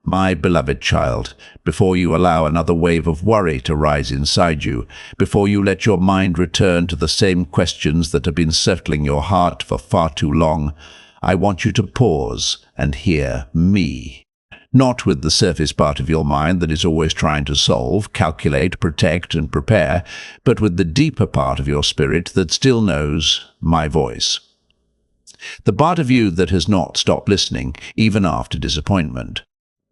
My beloved child, before you allow another wave of worry to rise inside you, before you let your mind return to the same questions that have been circling your heart for far too long, I want you to pause and hear me. Not with the surface part of your mind that is always trying to solve, calculate, protect, and prepare, but with the deeper part of your spirit that still knows my voice. The part of you that has not stopped listening, even after disappointment.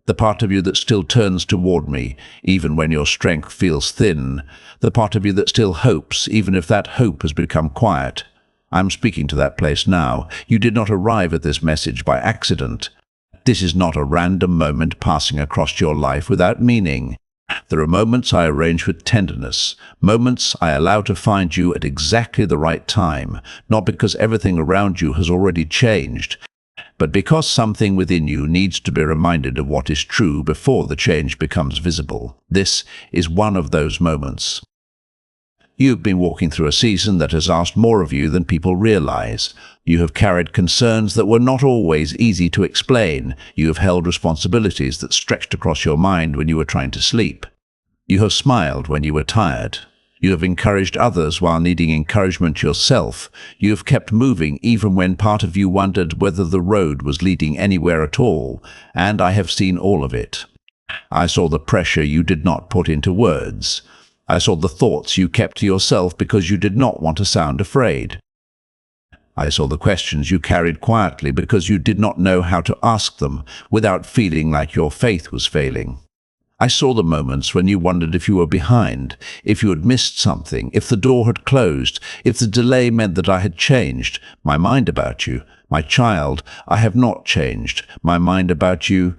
The part of you that still turns toward me, even when your strength feels thin. The part of you that still hopes, even if that hope has become quiet. I'm speaking to that place now. You did not arrive at this message by accident. This is not a random moment passing across your life without meaning. There are moments I arrange with tenderness, moments I allow to find you at exactly the right time, not because everything around you has already changed, but because something within you needs to be reminded of what is true before the change becomes visible. This is one of those moments. You've been walking through a season that has asked more of you than people realize. You have carried concerns that were not always easy to explain. You have held responsibilities that stretched across your mind when you were trying to sleep. You have smiled when you were tired. You have encouraged others while needing encouragement yourself. You have kept moving even when part of you wondered whether the road was leading anywhere at all, and I have seen all of it. I saw the pressure you did not put into words. I saw the thoughts you kept to yourself because you did not want to sound afraid. I saw the questions you carried quietly because you did not know how to ask them without feeling like your faith was failing. I saw the moments when you wondered if you were behind, if you had missed something, if the door had closed, if the delay meant that I had changed my mind about you. My child, I have not changed my mind about you.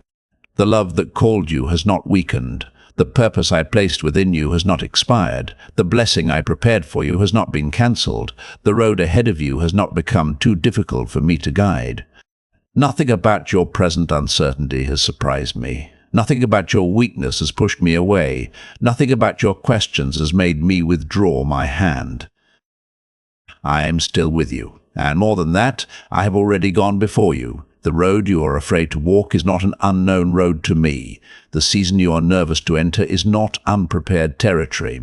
The love that called you has not weakened. The purpose I placed within you has not expired. The blessing I prepared for you has not been cancelled. The road ahead of you has not become too difficult for me to guide. Nothing about your present uncertainty has surprised me. Nothing about your weakness has pushed me away. Nothing about your questions has made me withdraw my hand. I am still with you, and more than that, I have already gone before you. The road you are afraid to walk is not an unknown road to me. The season you are nervous to enter is not unprepared territory.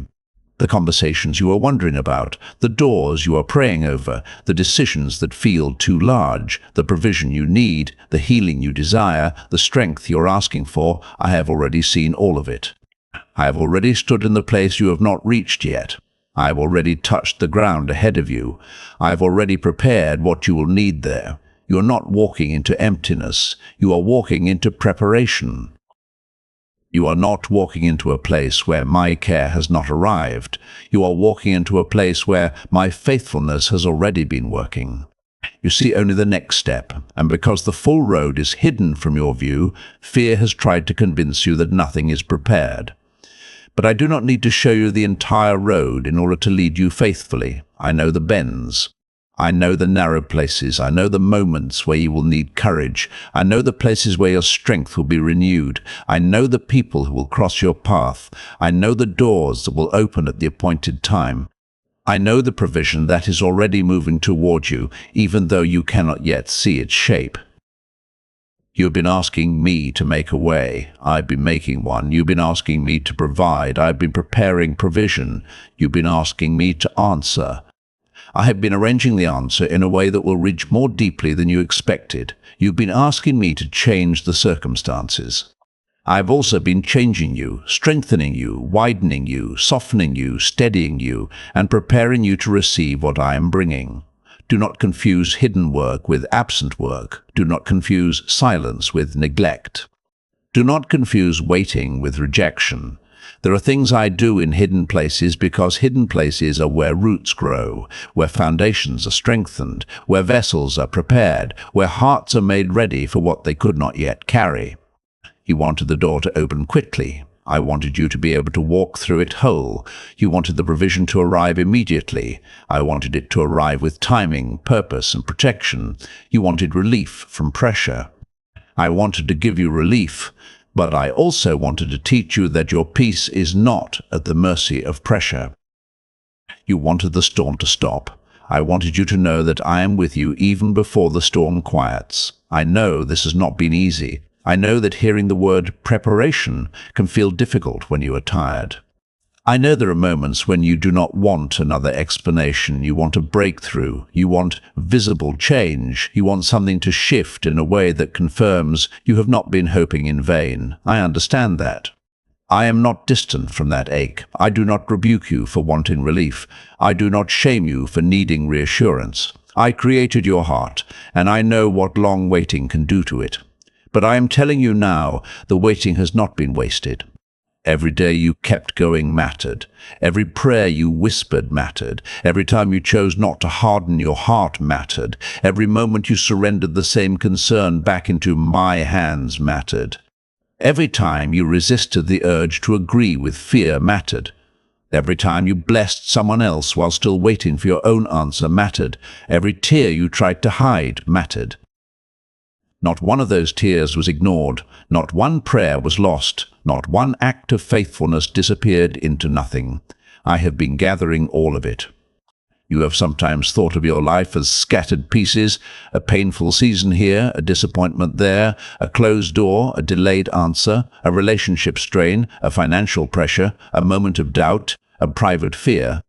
The conversations you are wondering about, the doors you are praying over, the decisions that feel too large, the provision you need, the healing you desire, the strength you're asking for, I have already seen all of it. I have already stood in the place you have not reached yet. I have already touched the ground ahead of you. I have already prepared what you will need there. You are not walking into emptiness. You are walking into preparation. You are not walking into a place where my care has not arrived. You are walking into a place where my faithfulness has already been working. You see only the next step, and because the full road is hidden from your view, fear has tried to convince you that nothing is prepared. But I do not need to show you the entire road in order to lead you faithfully. I know the bends. I know the narrow places. I know the moments where you will need courage. I know the places where your strength will be renewed. I know the people who will cross your path. I know the doors that will open at the appointed time. I know the provision that is already moving toward you, even though you cannot yet see its shape. You have been asking me to make a way. I've been making one. You've been asking me to provide. I've been preparing provision. You've been asking me to answer. I have been arranging the answer in a way that will reach more deeply than you expected. You've been asking me to change the circumstances. I've also been changing you, strengthening you, widening you, softening you, steadying you, and preparing you to receive what I am bringing. Do not confuse hidden work with absent work. Do not confuse silence with neglect. Do not confuse waiting with rejection. There are things I do in hidden places because hidden places are where roots grow, where foundations are strengthened, where vessels are prepared, where hearts are made ready for what they could not yet carry. You wanted the door to open quickly. I wanted you to be able to walk through it whole. You wanted the provision to arrive immediately. I wanted it to arrive with timing, purpose, and protection. You wanted relief from pressure. I wanted to give you relief, but I also wanted to teach you that your peace is not at the mercy of pressure. You wanted the storm to stop. I wanted you to know that I am with you even before the storm quiets. I know this has not been easy. I know that hearing the word preparation can feel difficult when you are tired. I know there are moments when you do not want another explanation. You want a breakthrough. You want visible change. You want something to shift in a way that confirms you have not been hoping in vain. I understand that. I am not distant from that ache. I do not rebuke you for wanting relief. I do not shame you for needing reassurance. I created your heart, and I know what long waiting can do to it. But I am telling you now, the waiting has not been wasted. Every day you kept going mattered. Every prayer you whispered mattered. Every time you chose not to harden your heart mattered. Every moment you surrendered the same concern back into my hands mattered. Every time you resisted the urge to agree with fear mattered. Every time you blessed someone else while still waiting for your own answer mattered. Every tear you tried to hide mattered. Not one of those tears was ignored. Not one prayer was lost. Not one act of faithfulness disappeared into nothing. I have been gathering all of it. You have sometimes thought of your life as scattered pieces, a painful season here, a disappointment there, a closed door, a delayed answer, a relationship strain, a financial pressure, a moment of doubt, a private fear.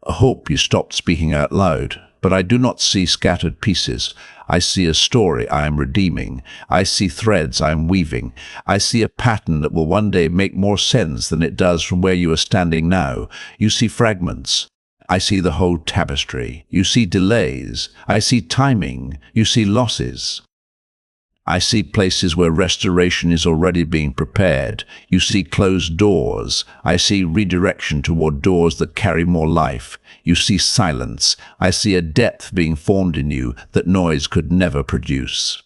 I hope you stopped speaking out loud. But I do not see scattered pieces. I see a story I am redeeming. I see threads I am weaving. I see a pattern that will one day make more sense than it does from where you are standing now. You see fragments. I see the whole tapestry. You see delays. I see timing. You see losses. I see places where restoration is already being prepared. You see closed doors. I see redirection toward doors that carry more life. You see silence. I see a depth being formed in you that noise could never produce.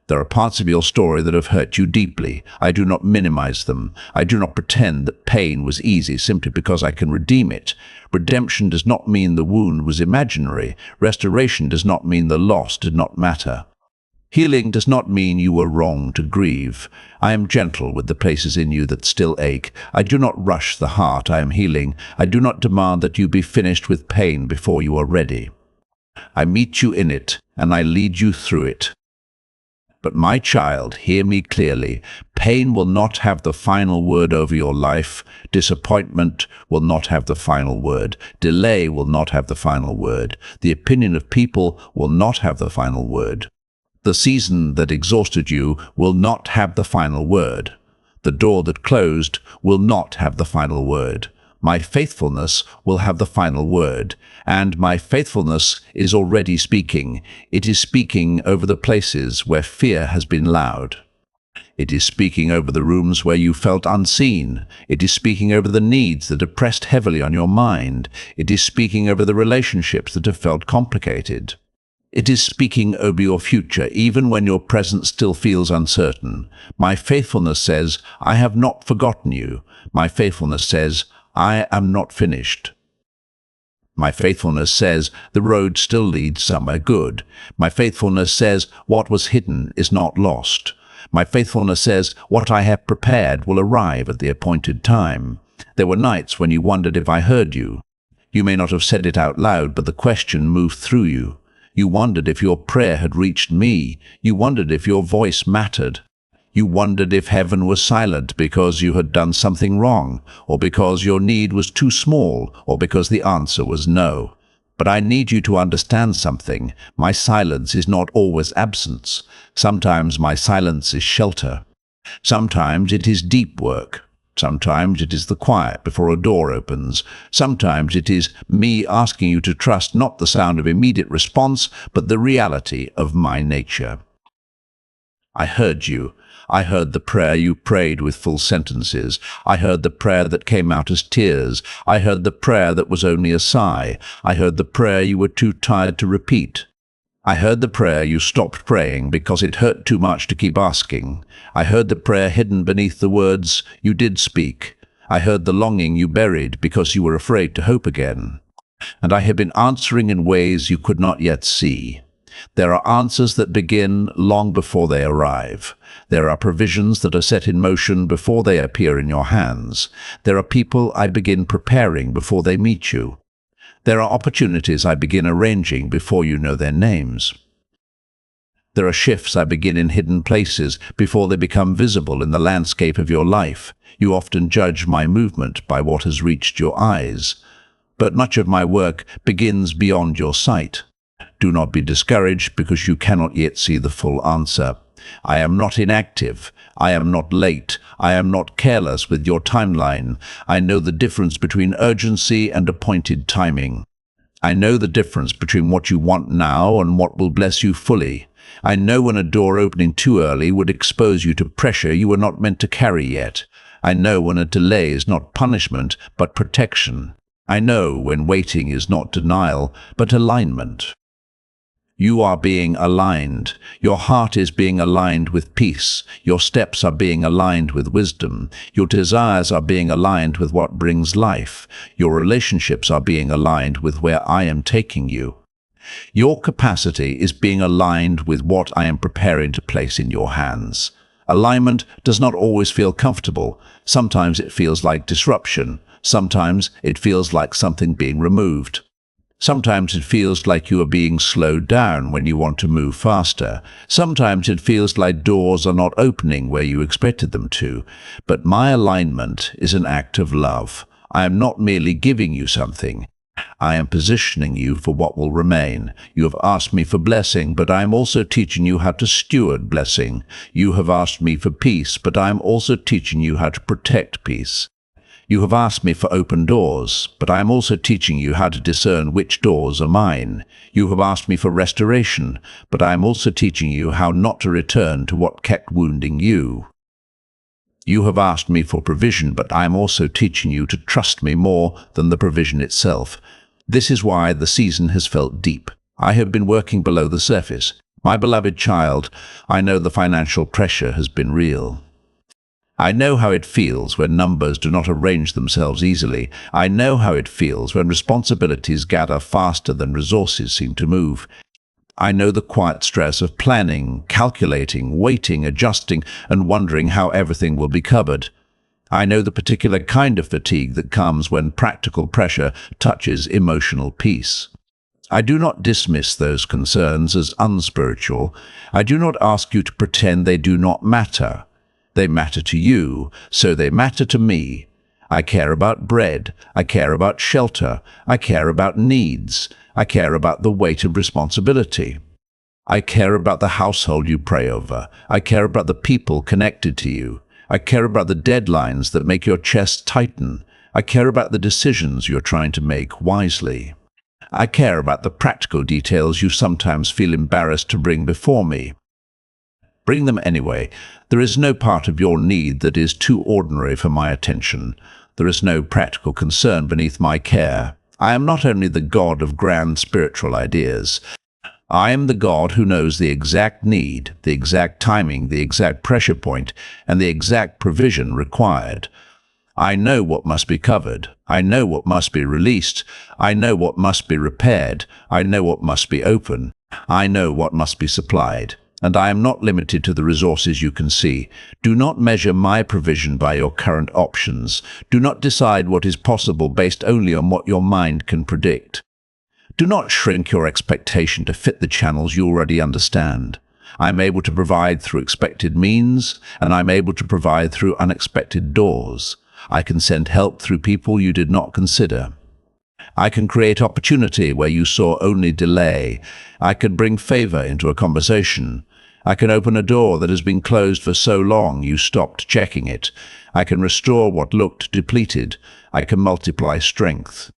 There are parts of your story that have hurt you deeply. I do not minimize them. I do not pretend that pain was easy simply because I can redeem it. Redemption does not mean the wound was imaginary. Restoration does not mean the loss did not matter. Healing does not mean you were wrong to grieve. I am gentle with the places in you that still ache. I do not rush the heart I am healing. I do not demand that you be finished with pain before you are ready. I meet you in it, and I lead you through it. But my child, hear me clearly. Pain will not have the final word over your life. Disappointment will not have the final word. Delay will not have the final word. The opinion of people will not have the final word. The season that exhausted you will not have the final word. The door that closed will not have the final word. My faithfulness will have the final word, and my faithfulness is already speaking. It is speaking over the places where fear has been loud. It is speaking over the rooms where you felt unseen. It is speaking over the needs that have pressed heavily on your mind. It is speaking over the relationships that have felt complicated. It is speaking over your future, even when your present still feels uncertain. My faithfulness says, I have not forgotten you. My faithfulness says, I am not finished. My faithfulness says, the road still leads somewhere good. My faithfulness says, what was hidden is not lost. My faithfulness says, what I have prepared will arrive at the appointed time. There were nights when you wondered if I heard you. You may not have said it out loud, but the question moved through you. You wondered if your prayer had reached me. You wondered if your voice mattered. You wondered if heaven was silent because you had done something wrong, or because your need was too small, or because the answer was no. But I need you to understand something. My silence is not always absence. Sometimes my silence is shelter. Sometimes it is deep work. Sometimes it is the quiet before a door opens. Sometimes it is me asking you to trust not the sound of immediate response, but the reality of my nature. I heard you. I heard the prayer you prayed with full sentences. I heard the prayer that came out as tears. I heard the prayer that was only a sigh. I heard the prayer you were too tired to repeat. I heard the prayer you stopped praying because it hurt too much to keep asking. I heard the prayer hidden beneath the words you did speak. I heard the longing you buried because you were afraid to hope again. And I have been answering in ways you could not yet see. There are answers that begin long before they arrive. There are provisions that are set in motion before they appear in your hands. There are people I begin preparing before they meet you. There are opportunities I begin arranging before you know their names. There are shifts that begin in hidden places before they become visible in the landscape of your life. You often judge my movement by what has reached your eyes, but much of my work begins beyond your sight. Do not be discouraged because you cannot yet see the full answer. I am not inactive. I am not late. I am not careless with your timeline. I know the difference between urgency and appointed timing. I know the difference between what you want now and what will bless you fully. I know when a door opening too early would expose you to pressure you were not meant to carry yet. I know when a delay is not punishment, but protection. I know when waiting is not denial, but alignment. You are being aligned. Your heart is being aligned with peace. Your steps are being aligned with wisdom. Your desires are being aligned with what brings life. Your relationships are being aligned with where I am taking you. Your capacity is being aligned with what I am preparing to place in your hands. Alignment does not always feel comfortable. Sometimes it feels like disruption. Sometimes it feels like something being removed. Sometimes it feels like you are being slowed down when you want to move faster. Sometimes it feels like doors are not opening where you expected them to. But my alignment is an act of love. I am not merely giving you something. I am positioning you for what will remain. You have asked me for blessing, but I am also teaching you how to steward blessing. You have asked me for peace, but I am also teaching you how to protect peace. You have asked me for open doors, but I am also teaching you how to discern which doors are mine. You have asked me for restoration, but I am also teaching you how not to return to what kept wounding you. You have asked me for provision, but I am also teaching you to trust me more than the provision itself. This is why the season has felt deep. I have been working below the surface. My beloved child, I know the financial pressure has been real. I know how it feels when numbers do not arrange themselves easily. I know how it feels when responsibilities gather faster than resources seem to move. I know the quiet stress of planning, calculating, waiting, adjusting, and wondering how everything will be covered. I know the particular kind of fatigue that comes when practical pressure touches emotional peace. I do not dismiss those concerns as unspiritual. I do not ask you to pretend they do not matter. They matter to you, so they matter to me. I care about bread. I care about shelter. I care about needs. I care about the weight of responsibility. I care about the household you pray over. I care about the people connected to you. I care about the deadlines that make your chest tighten. I care about the decisions you're trying to make wisely. I care about the practical details you sometimes feel embarrassed to bring before me. Bring them anyway. There is no part of your need that is too ordinary for my attention. There is no practical concern beneath my care. I am not only the God of grand spiritual ideas. I am the God who knows the exact need, the exact timing, the exact pressure point, and the exact provision required. I know what must be covered. I know what must be released. I know what must be repaired. I know what must be open. I know what must be supplied. And I am not limited to the resources you can see. Do not measure my provision by your current options. Do not decide what is possible based only on what your mind can predict. Do not shrink your expectation to fit the channels you already understand. I am able to provide through expected means, and I am able to provide through unexpected doors. I can send help through people you did not consider. I can create opportunity where you saw only delay. I can bring favor into a conversation. I can open a door that has been closed for so long you stopped checking it. I can restore what looked depleted. I can multiply strength.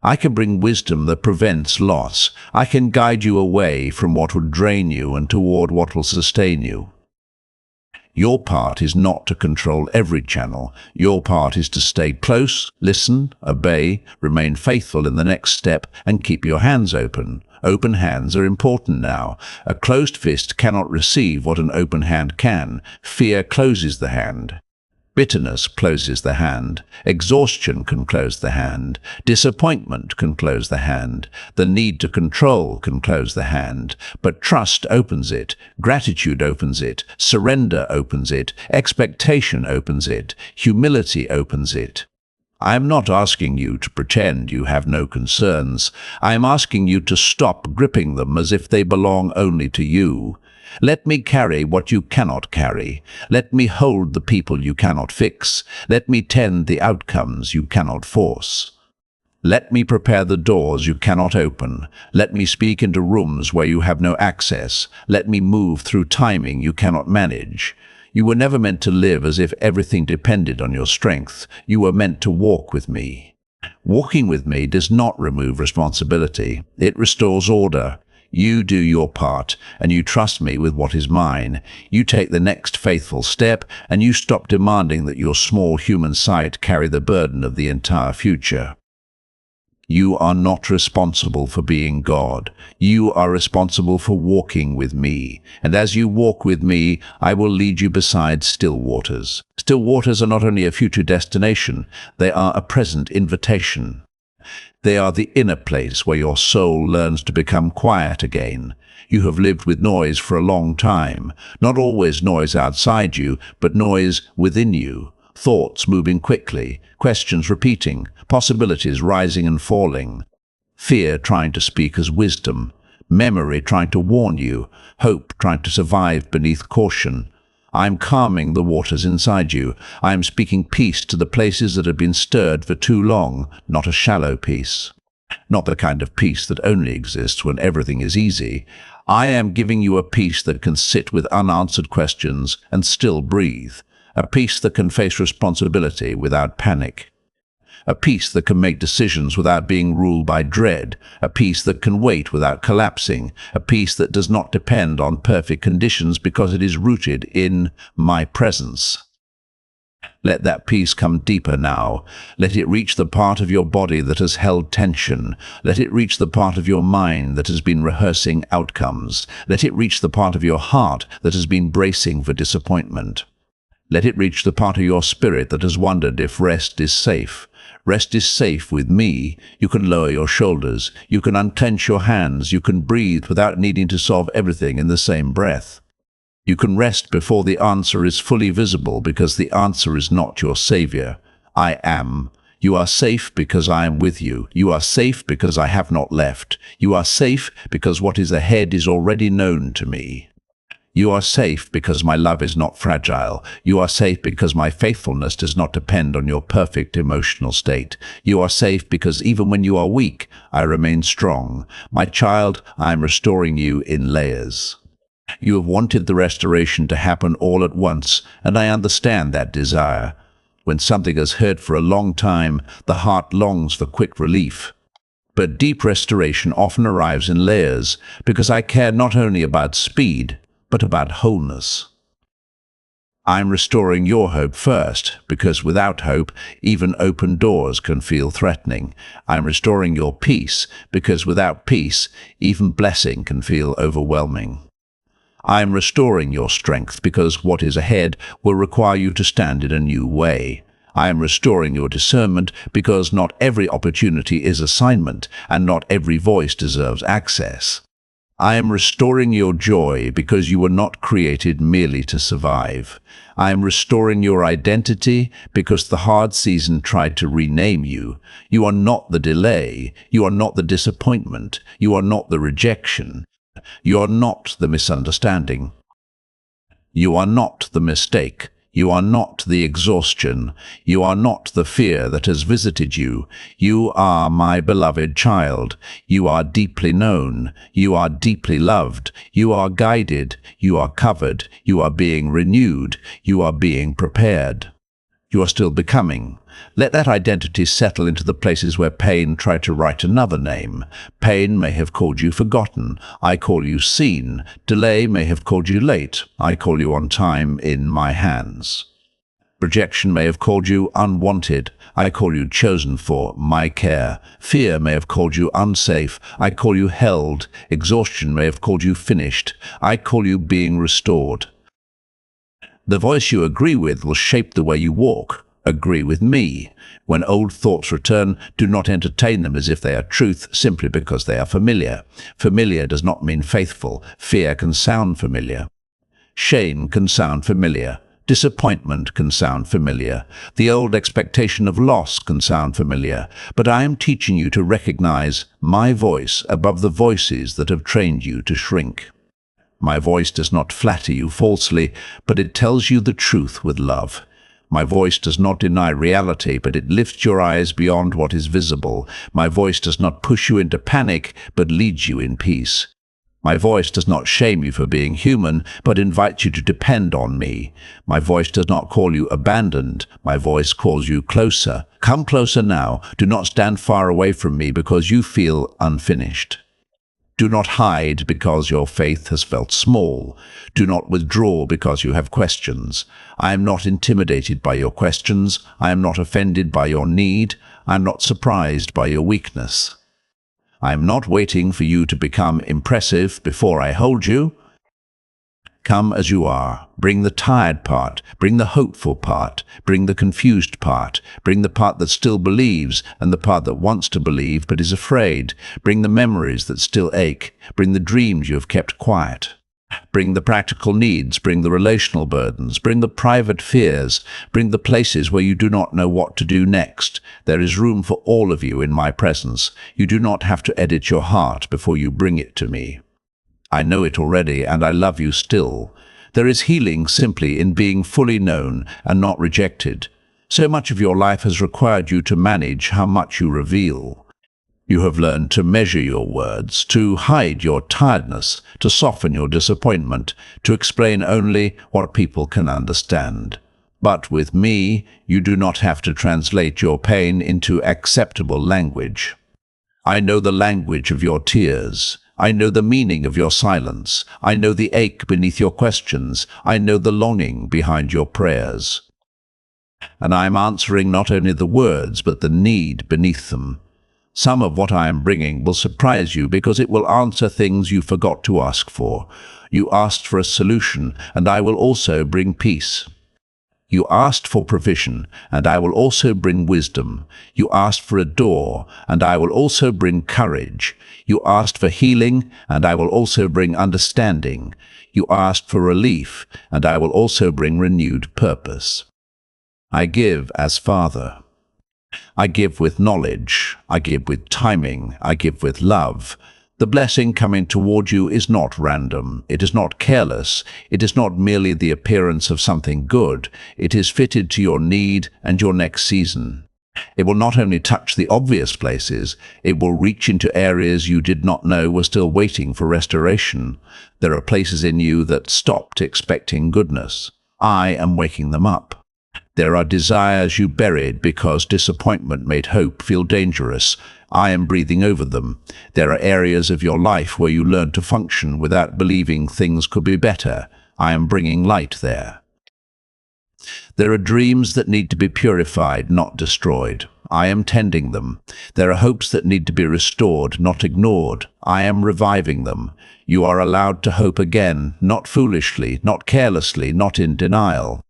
I can bring wisdom that prevents loss. I can guide you away from what would drain you and toward what will sustain you. Your part is not to control every channel. Your part is to stay close, listen, obey, remain faithful in the next step, and keep your hands open. Open hands are important now. A closed fist cannot receive what an open hand can. Fear closes the hand. Bitterness closes the hand. Exhaustion can close the hand. Disappointment can close the hand. The need to control can close the hand. But trust opens it. Gratitude opens it. Surrender opens it. Expectation opens it. Humility opens it. I am not asking you to pretend you have no concerns. I am asking you to stop gripping them as if they belong only to you. Let me carry what you cannot carry. Let me hold the people you cannot fix. Let me tend the outcomes you cannot force. Let me prepare the doors you cannot open. Let me speak into rooms where you have no access. Let me move through timing you cannot manage. You were never meant to live as if everything depended on your strength. You were meant to walk with me. Walking with me does not remove responsibility. It restores order. You do your part, and you trust me with what is mine. You take the next faithful step, and you stop demanding that your small human sight carry the burden of the entire future. You are not responsible for being God. You are responsible for walking with me. And as you walk with me, I will lead you beside still waters. Still waters are not only a future destination, they are a present invitation. They are the inner place where your soul learns to become quiet again. You have lived with noise for a long time, not always noise outside you, but noise within you. Thoughts moving quickly, questions repeating, possibilities rising and falling. Fear trying to speak as wisdom, memory trying to warn you, hope trying to survive beneath caution. I am calming the waters inside you. I am speaking peace to the places that have been stirred for too long, not a shallow peace. Not the kind of peace that only exists when everything is easy. I am giving you a peace that can sit with unanswered questions and still breathe. A peace that can face responsibility without panic. A peace that can make decisions without being ruled by dread. A peace that can wait without collapsing. A peace that does not depend on perfect conditions because it is rooted in my presence. Let that peace come deeper now. Let it reach the part of your body that has held tension. Let it reach the part of your mind that has been rehearsing outcomes. Let it reach the part of your heart that has been bracing for disappointment. Let it reach the part of your spirit that has wondered if rest is safe. Rest is safe with me. You can lower your shoulders. You can unclench your hands. You can breathe without needing to solve everything in the same breath. You can rest before the answer is fully visible because the answer is not your savior. I am. You are safe because I am with you. You are safe because I have not left. You are safe because what is ahead is already known to me. You are safe because my love is not fragile. You are safe because my faithfulness does not depend on your perfect emotional state. You are safe because even when you are weak, I remain strong. My child, I am restoring you in layers. You have wanted the restoration to happen all at once, and I understand that desire. When something has hurt for a long time, the heart longs for quick relief. But deep restoration often arrives in layers, because I care not only about speed, but about wholeness. I'm restoring your hope first, because without hope, even open doors can feel threatening. I'm restoring your peace, because without peace, even blessing can feel overwhelming. I'm restoring your strength, because what is ahead will require you to stand in a new way. I am restoring your discernment, because not every opportunity is assignment, and not every voice deserves access. I am restoring your joy because you were not created merely to survive. I am restoring your identity because the hard season tried to rename you. You are not the delay. You are not the disappointment. You are not the rejection. You are not the misunderstanding. You are not the mistake. You are not the exhaustion. You are not the fear that has visited you. You are my beloved child. You are deeply known. You are deeply loved. You are guided. You are covered. You are being renewed. You are being prepared. You are still becoming. Let that identity settle into the places where pain tried to write another name. Pain may have called you forgotten. I call you seen. Delay may have called you late. I call you on time in my hands. Rejection may have called you unwanted. I call you chosen for my care. Fear may have called you unsafe. I call you held. Exhaustion may have called you finished. I call you being restored. The voice you agree with will shape the way you walk. Agree with me. When old thoughts return, do not entertain them as if they are truth simply because they are familiar. Familiar does not mean faithful. Fear can sound familiar. Shame can sound familiar. Disappointment can sound familiar. The old expectation of loss can sound familiar. But I am teaching you to recognize my voice above the voices that have trained you to shrink. My voice does not flatter you falsely, but it tells you the truth with love. My voice does not deny reality, but it lifts your eyes beyond what is visible. My voice does not push you into panic, but leads you in peace. My voice does not shame you for being human, but invites you to depend on me. My voice does not call you abandoned. My voice calls you closer. Come closer now. Do not stand far away from me because you feel unfinished. Do not hide because your faith has felt small. Do not withdraw because you have questions. I am not intimidated by your questions. I am not offended by your need. I am not surprised by your weakness. I am not waiting for you to become impressive before I hold you. Come as you are. Bring the tired part. Bring the hopeful part. Bring the confused part. Bring the part that still believes and the part that wants to believe but is afraid. Bring the memories that still ache. Bring the dreams you have kept quiet. Bring the practical needs, bring the relational burdens, bring the private fears, bring the places where you do not know what to do next. There is room for all of you in my presence. You do not have to edit your heart before you bring it to me. I know it already, and I love you still. There is healing simply in being fully known and not rejected. So much of your life has required you to manage how much you reveal. You have learned to measure your words, to hide your tiredness, to soften your disappointment, to explain only what people can understand. But with me, you do not have to translate your pain into acceptable language. I know the language of your tears. I know the meaning of your silence. I know the ache beneath your questions. I know the longing behind your prayers. And I am answering not only the words, but the need beneath them. Some of what I am bringing will surprise you because it will answer things you forgot to ask for. You asked for a solution, and I will also bring peace. You asked for provision, and I will also bring wisdom. You asked for a door, and I will also bring courage. You asked for healing, and I will also bring understanding. You asked for relief, and I will also bring renewed purpose. I give as Father. I give with knowledge, I give with timing, I give with love. The blessing coming toward you is not random, it is not careless, it is not merely the appearance of something good, it is fitted to your need and your next season. It will not only touch the obvious places, it will reach into areas you did not know were still waiting for restoration. There are places in you that stopped expecting goodness. I am waking them up. There are desires you buried because disappointment made hope feel dangerous. I am breathing over them. There are areas of your life where you learned to function without believing things could be better. I am bringing light there. There are dreams that need to be purified, not destroyed. I am tending them. There are hopes that need to be restored, not ignored. I am reviving them. You are allowed to hope again, not foolishly, not carelessly, not in denial.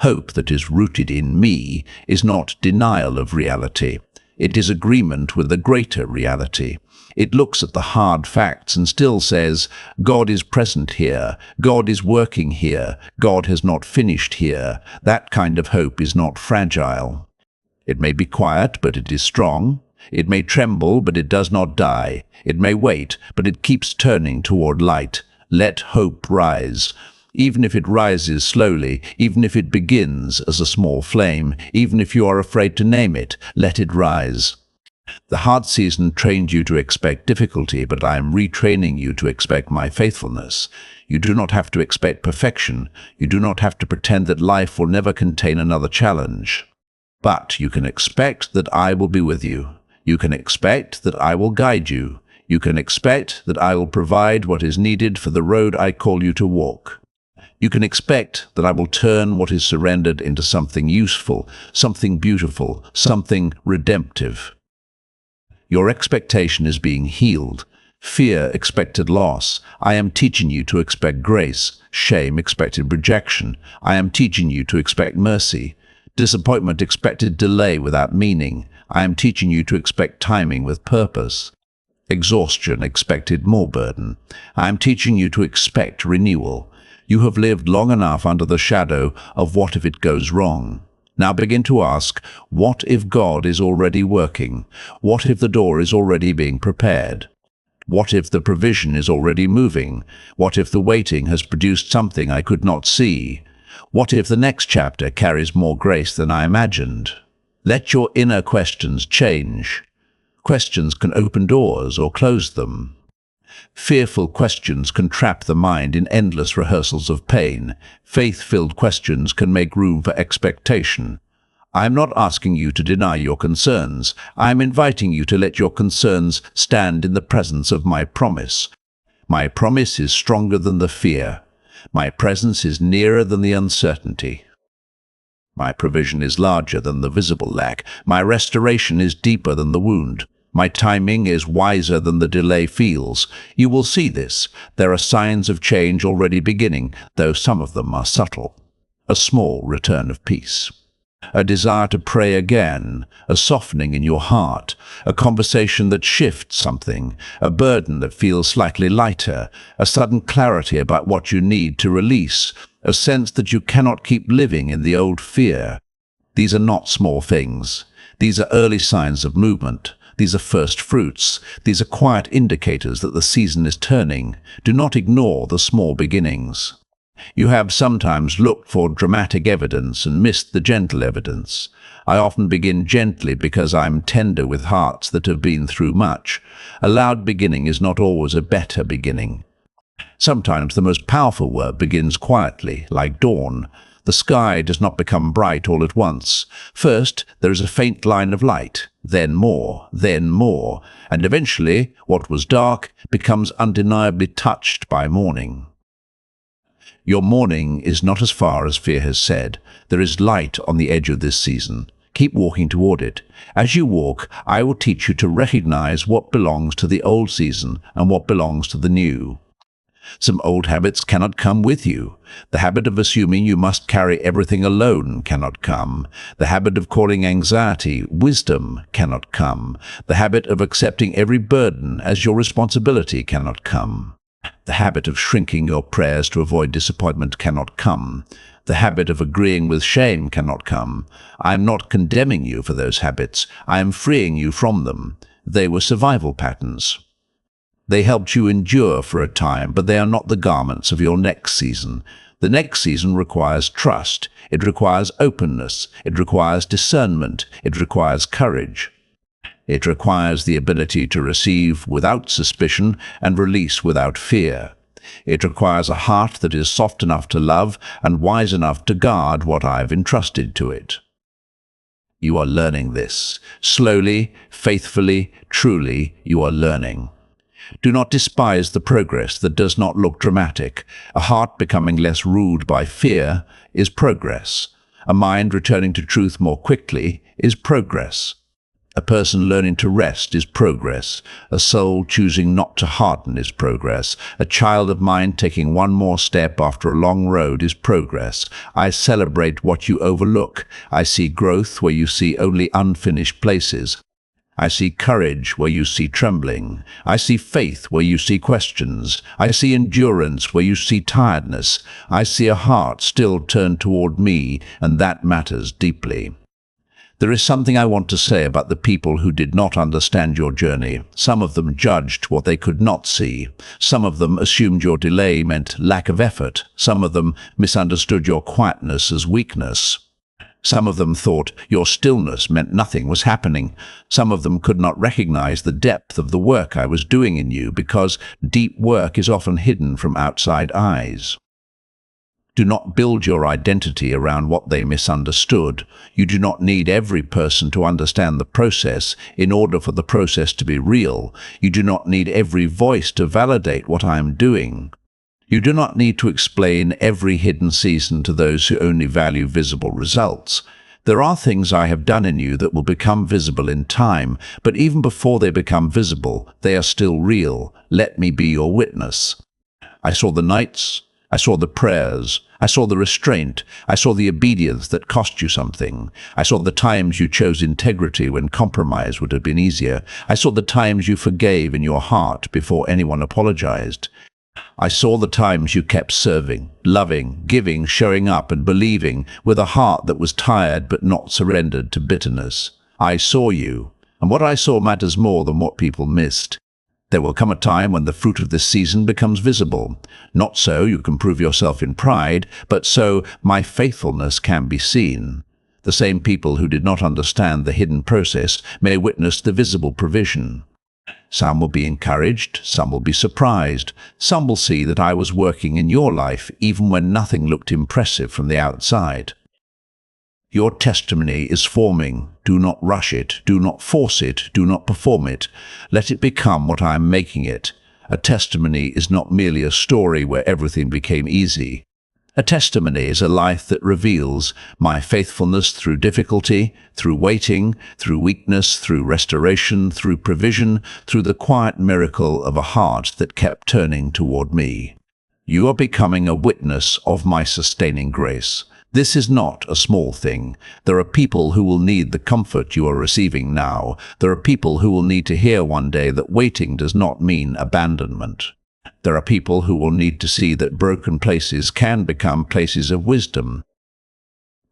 Hope that is rooted in me is not denial of reality. It is agreement with a greater reality. It looks at the hard facts and still says, God is present here, God is working here, God has not finished here. That kind of hope is not fragile. It may be quiet, but it is strong. It may tremble, but it does not die. It may wait, but it keeps turning toward light. Let hope rise. Even if it rises slowly, even if it begins as a small flame, even if you are afraid to name it, let it rise. The hard season trained you to expect difficulty, but I am retraining you to expect my faithfulness. You do not have to expect perfection. You do not have to pretend that life will never contain another challenge. But you can expect that I will be with you. You can expect that I will guide you. You can expect that I will provide what is needed for the road I call you to walk. You can expect that I will turn what is surrendered into something useful, something beautiful, something redemptive. Your expectation is being healed. Fear expected loss. I am teaching you to expect grace. Shame expected rejection. I am teaching you to expect mercy. Disappointment expected delay without meaning. I am teaching you to expect timing with purpose. Exhaustion expected more burden. I am teaching you to expect renewal. You have lived long enough under the shadow of what if it goes wrong. Now begin to ask, what if God is already working? What if the door is already being prepared? What if the provision is already moving? What if the waiting has produced something I could not see? What if the next chapter carries more grace than I imagined? Let your inner questions change. Questions can open doors or close them. Fearful questions can trap the mind in endless rehearsals of pain. Faith-filled questions can make room for expectation. I am not asking you to deny your concerns. I am inviting you to let your concerns stand in the presence of my promise. My promise is stronger than the fear. My presence is nearer than the uncertainty. My provision is larger than the visible lack. My restoration is deeper than the wound. My timing is wiser than the delay feels. You will see this. There are signs of change already beginning, though some of them are subtle. A small return of peace. A desire to pray again, a softening in your heart, a conversation that shifts something, a burden that feels slightly lighter, a sudden clarity about what you need to release, a sense that you cannot keep living in the old fear. These are not small things. These are early signs of movement. These are first fruits. These are quiet indicators that the season is turning. Do not ignore the small beginnings. You have sometimes looked for dramatic evidence and missed the gentle evidence. I often begin gently because I'm tender with hearts that have been through much. A loud beginning is not always a better beginning. Sometimes the most powerful work begins quietly, like dawn. The sky does not become bright all at once. First, there is a faint line of light, then more, and eventually what was dark becomes undeniably touched by morning. Your morning is not as far as fear has said. There is light on the edge of this season. Keep walking toward it. As you walk, I will teach you to recognize what belongs to the old season and what belongs to the new. Some old habits cannot come with you. The habit of assuming you must carry everything alone cannot come. The habit of calling anxiety wisdom cannot come. The habit of accepting every burden as your responsibility cannot come. The habit of shrinking your prayers to avoid disappointment cannot come. The habit of agreeing with shame cannot come. I am not condemning you for those habits. I am freeing you from them. They were survival patterns. They helped you endure for a time, but they are not the garments of your next season. The next season requires trust. It requires openness. It requires discernment. It requires courage. It requires the ability to receive without suspicion and release without fear. It requires a heart that is soft enough to love and wise enough to guard what I've entrusted to it. You are learning this. Slowly, faithfully, truly, you are learning. Do not despise the progress that does not look dramatic. A heart becoming less ruled by fear is progress. A mind returning to truth more quickly is progress. A person learning to rest is progress. A soul choosing not to harden is progress. A child of mine taking one more step after a long road is progress. I celebrate what you overlook. I see growth where you see only unfinished places. I see courage where you see trembling. I see faith where you see questions. I see endurance where you see tiredness. I see a heart still turned toward me, and that matters deeply. There is something I want to say about the people who did not understand your journey. Some of them judged what they could not see. Some of them assumed your delay meant lack of effort. Some of them misunderstood your quietness as weakness. Some of them thought your stillness meant nothing was happening. Some of them could not recognize the depth of the work I was doing in you because deep work is often hidden from outside eyes. Do not build your identity around what they misunderstood. You do not need every person to understand the process in order for the process to be real. You do not need every voice to validate what I am doing. You do not need to explain every hidden season to those who only value visible results. There are things I have done in you that will become visible in time, but even before they become visible, they are still real. Let me be your witness. I saw the nights. I saw the prayers. I saw the restraint. I saw the obedience that cost you something. I saw the times you chose integrity when compromise would have been easier. I saw the times you forgave in your heart before anyone apologized. I saw the times you kept serving, loving, giving, showing up and believing with a heart that was tired but not surrendered to bitterness. I saw you, and what I saw matters more than what people missed. There will come a time when the fruit of this season becomes visible. Not so you can prove yourself in pride, but so my faithfulness can be seen. The same people who did not understand the hidden process may witness the visible provision. Some will be encouraged, some will be surprised, some will see that I was working in your life even when nothing looked impressive from the outside. Your testimony is forming. Do not rush it, do not force it, do not perform it. Let it become what I am making it. A testimony is not merely a story where everything became easy. A testimony is a life that reveals my faithfulness through difficulty, through waiting, through weakness, through restoration, through provision, through the quiet miracle of a heart that kept turning toward me. You are becoming a witness of my sustaining grace. This is not a small thing. There are people who will need the comfort you are receiving now. There are people who will need to hear one day that waiting does not mean abandonment. There are people who will need to see that broken places can become places of wisdom.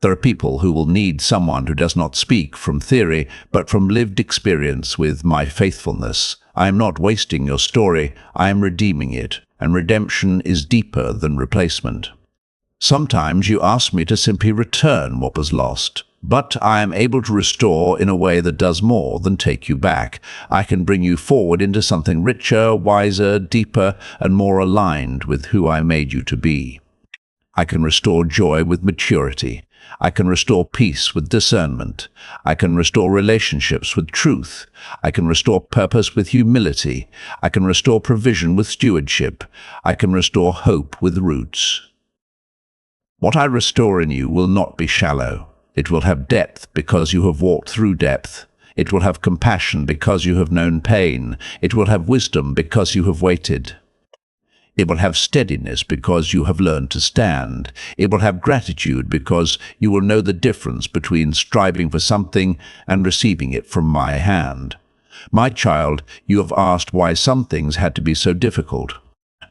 There are people who will need someone who does not speak from theory, but from lived experience with my faithfulness. I am not wasting your story, I am redeeming it, and redemption is deeper than replacement. Sometimes you ask me to simply return what was lost, but I am able to restore in a way that does more than take you back. I can bring you forward into something richer, wiser, deeper, and more aligned with who I made you to be. I can restore joy with maturity. I can restore peace with discernment. I can restore relationships with truth. I can restore purpose with humility. I can restore provision with stewardship. I can restore hope with roots. What I restore in you will not be shallow. It will have depth because you have walked through depth. It will have compassion because you have known pain. It will have wisdom because you have waited. It will have steadiness because you have learned to stand. It will have gratitude because you will know the difference between striving for something and receiving it from my hand. My child, you have asked why some things had to be so difficult.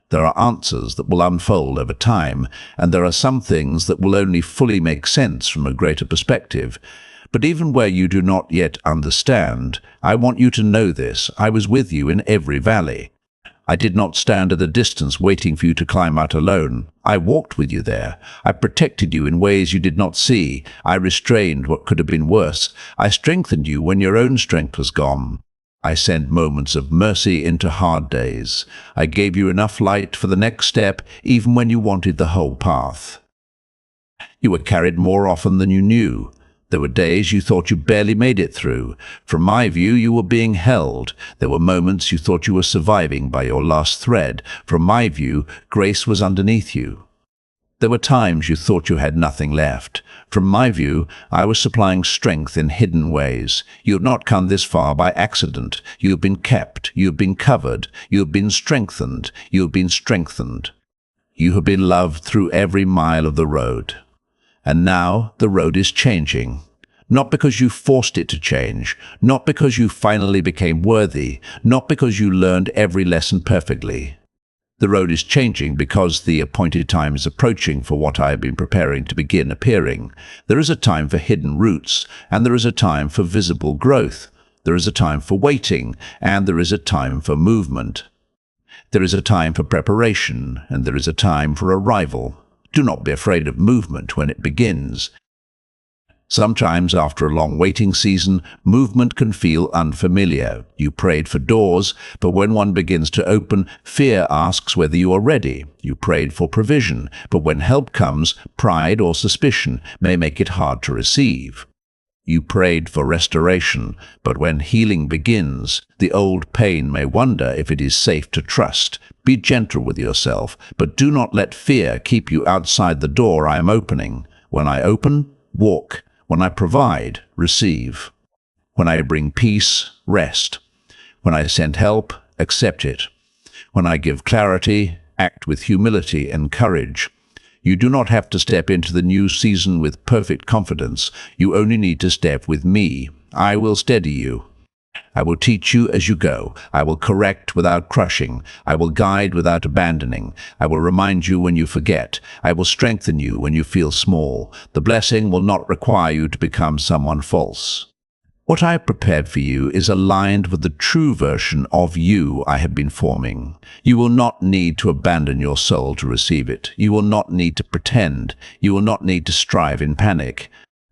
There are answers that will unfold over time, and there are some things that will only fully make sense from a greater perspective. But even where you do not yet understand, I want you to know this: I was with you in every valley. I did not stand at a distance waiting for you to climb out alone. I walked with you there. I protected you in ways you did not see. I restrained what could have been worse. I strengthened you when your own strength was gone. I sent moments of mercy into hard days. I gave you enough light for the next step, even when you wanted the whole path. You were carried more often than you knew. There were days you thought you barely made it through. From my view, you were being held. There were moments you thought you were surviving by your last thread. From my view, grace was underneath you. There were times you thought you had nothing left. From my view, I was supplying strength in hidden ways. You have not come this far by accident. You have been kept. You have been covered. You have been strengthened. You have been strengthened. You have been loved through every mile of the road. And now the road is changing. Not because you forced it to change, not because you finally became worthy, not because you learned every lesson perfectly. The road is changing because the appointed time is approaching for what I have been preparing to begin appearing. There is a time for hidden roots, and there is a time for visible growth. There is a time for waiting, and there is a time for movement. There is a time for preparation, and there is a time for arrival. Do not be afraid of movement when it begins. Sometimes after a long waiting season, movement can feel unfamiliar. You prayed for doors, but when one begins to open, fear asks whether you are ready. You prayed for provision, but when help comes, pride or suspicion may make it hard to receive. You prayed for restoration, but when healing begins, the old pain may wonder if it is safe to trust. Be gentle with yourself, but do not let fear keep you outside the door I am opening. When I open, walk. When I provide, receive. When I bring peace, rest. When I send help, accept it. When I give clarity, act with humility and courage. You do not have to step into the new season with perfect confidence. You only need to step with me. I will steady you. I will teach you as you go. I will correct without crushing. I will guide without abandoning. I will remind you when you forget. I will strengthen you when you feel small. The blessing will not require you to become someone false. What I have prepared for you is aligned with the true version of you I have been forming. You will not need to abandon your soul to receive it. You will not need to pretend. You will not need to strive in panic.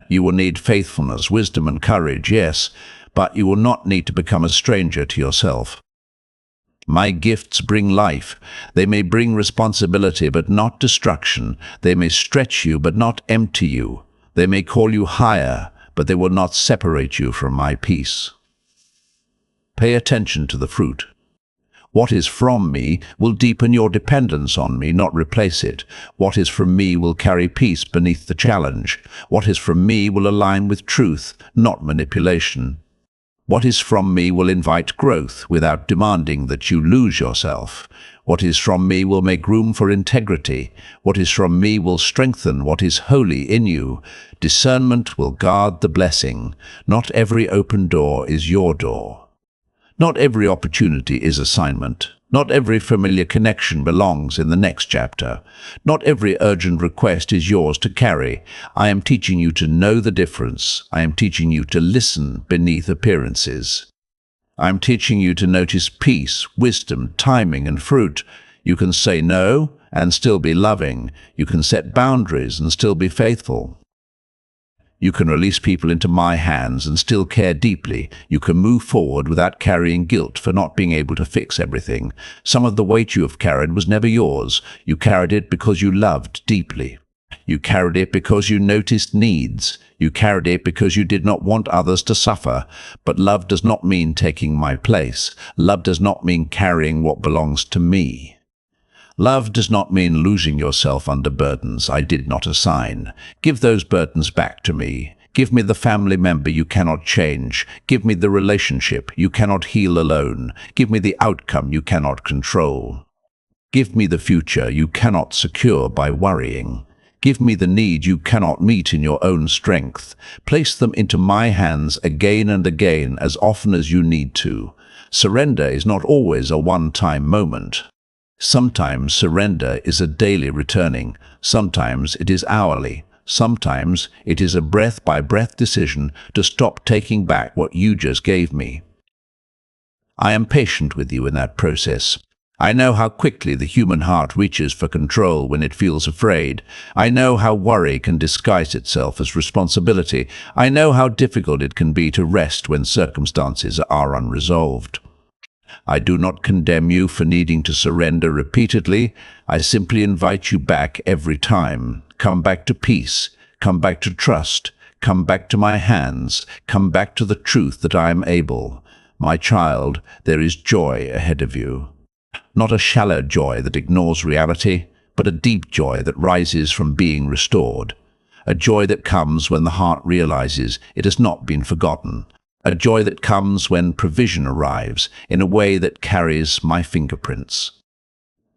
You will need faithfulness, wisdom, and courage, yes, but you will not need to become a stranger to yourself. My gifts bring life. They may bring responsibility, but not destruction. They may stretch you, but not empty you. They may call you higher, but they will not separate you from my peace. Pay attention to the fruit. What is from me will deepen your dependence on me, not replace it. What is from me will carry peace beneath the challenge. What is from me will align with truth, not manipulation. What is from me will invite growth without demanding that you lose yourself. What is from me will make room for integrity. What is from me will strengthen what is holy in you. Discernment will guard the blessing. Not every open door is your door. Not every opportunity is assignment. Not every familiar connection belongs in the next chapter. Not every urgent request is yours to carry. I am teaching you to know the difference. I am teaching you to listen beneath appearances. I am teaching you to notice peace, wisdom, timing, and fruit. You can say no and still be loving. You can set boundaries and still be faithful. You can release people into my hands and still care deeply. You can move forward without carrying guilt for not being able to fix everything. Some of the weight you have carried was never yours. You carried it because you loved deeply. You carried it because you noticed needs. You carried it because you did not want others to suffer. But love does not mean taking my place. Love does not mean carrying what belongs to me. Love does not mean losing yourself under burdens I did not assign. Give those burdens back to me. Give me the family member you cannot change. Give me the relationship you cannot heal alone. Give me the outcome you cannot control. Give me the future you cannot secure by worrying. Give me the need you cannot meet in your own strength. Place them into my hands again and again as often as you need to. Surrender is not always a one-time moment. Sometimes surrender is a daily returning. Sometimes it is hourly. Sometimes it is a breath-by-breath decision to stop taking back what you just gave me. I am patient with you in that process. I know how quickly the human heart reaches for control when it feels afraid. I know how worry can disguise itself as responsibility. I know how difficult it can be to rest when circumstances are unresolved. I do not condemn you for needing to surrender repeatedly. I simply invite you back every time. Come back to peace. Come back to trust. Come back to my hands. Come back to the truth that I am able. My child, there is joy ahead of you. Not a shallow joy that ignores reality, but a deep joy that rises from being restored. A joy that comes when the heart realizes it has not been forgotten. A joy that comes when provision arrives in a way that carries my fingerprints.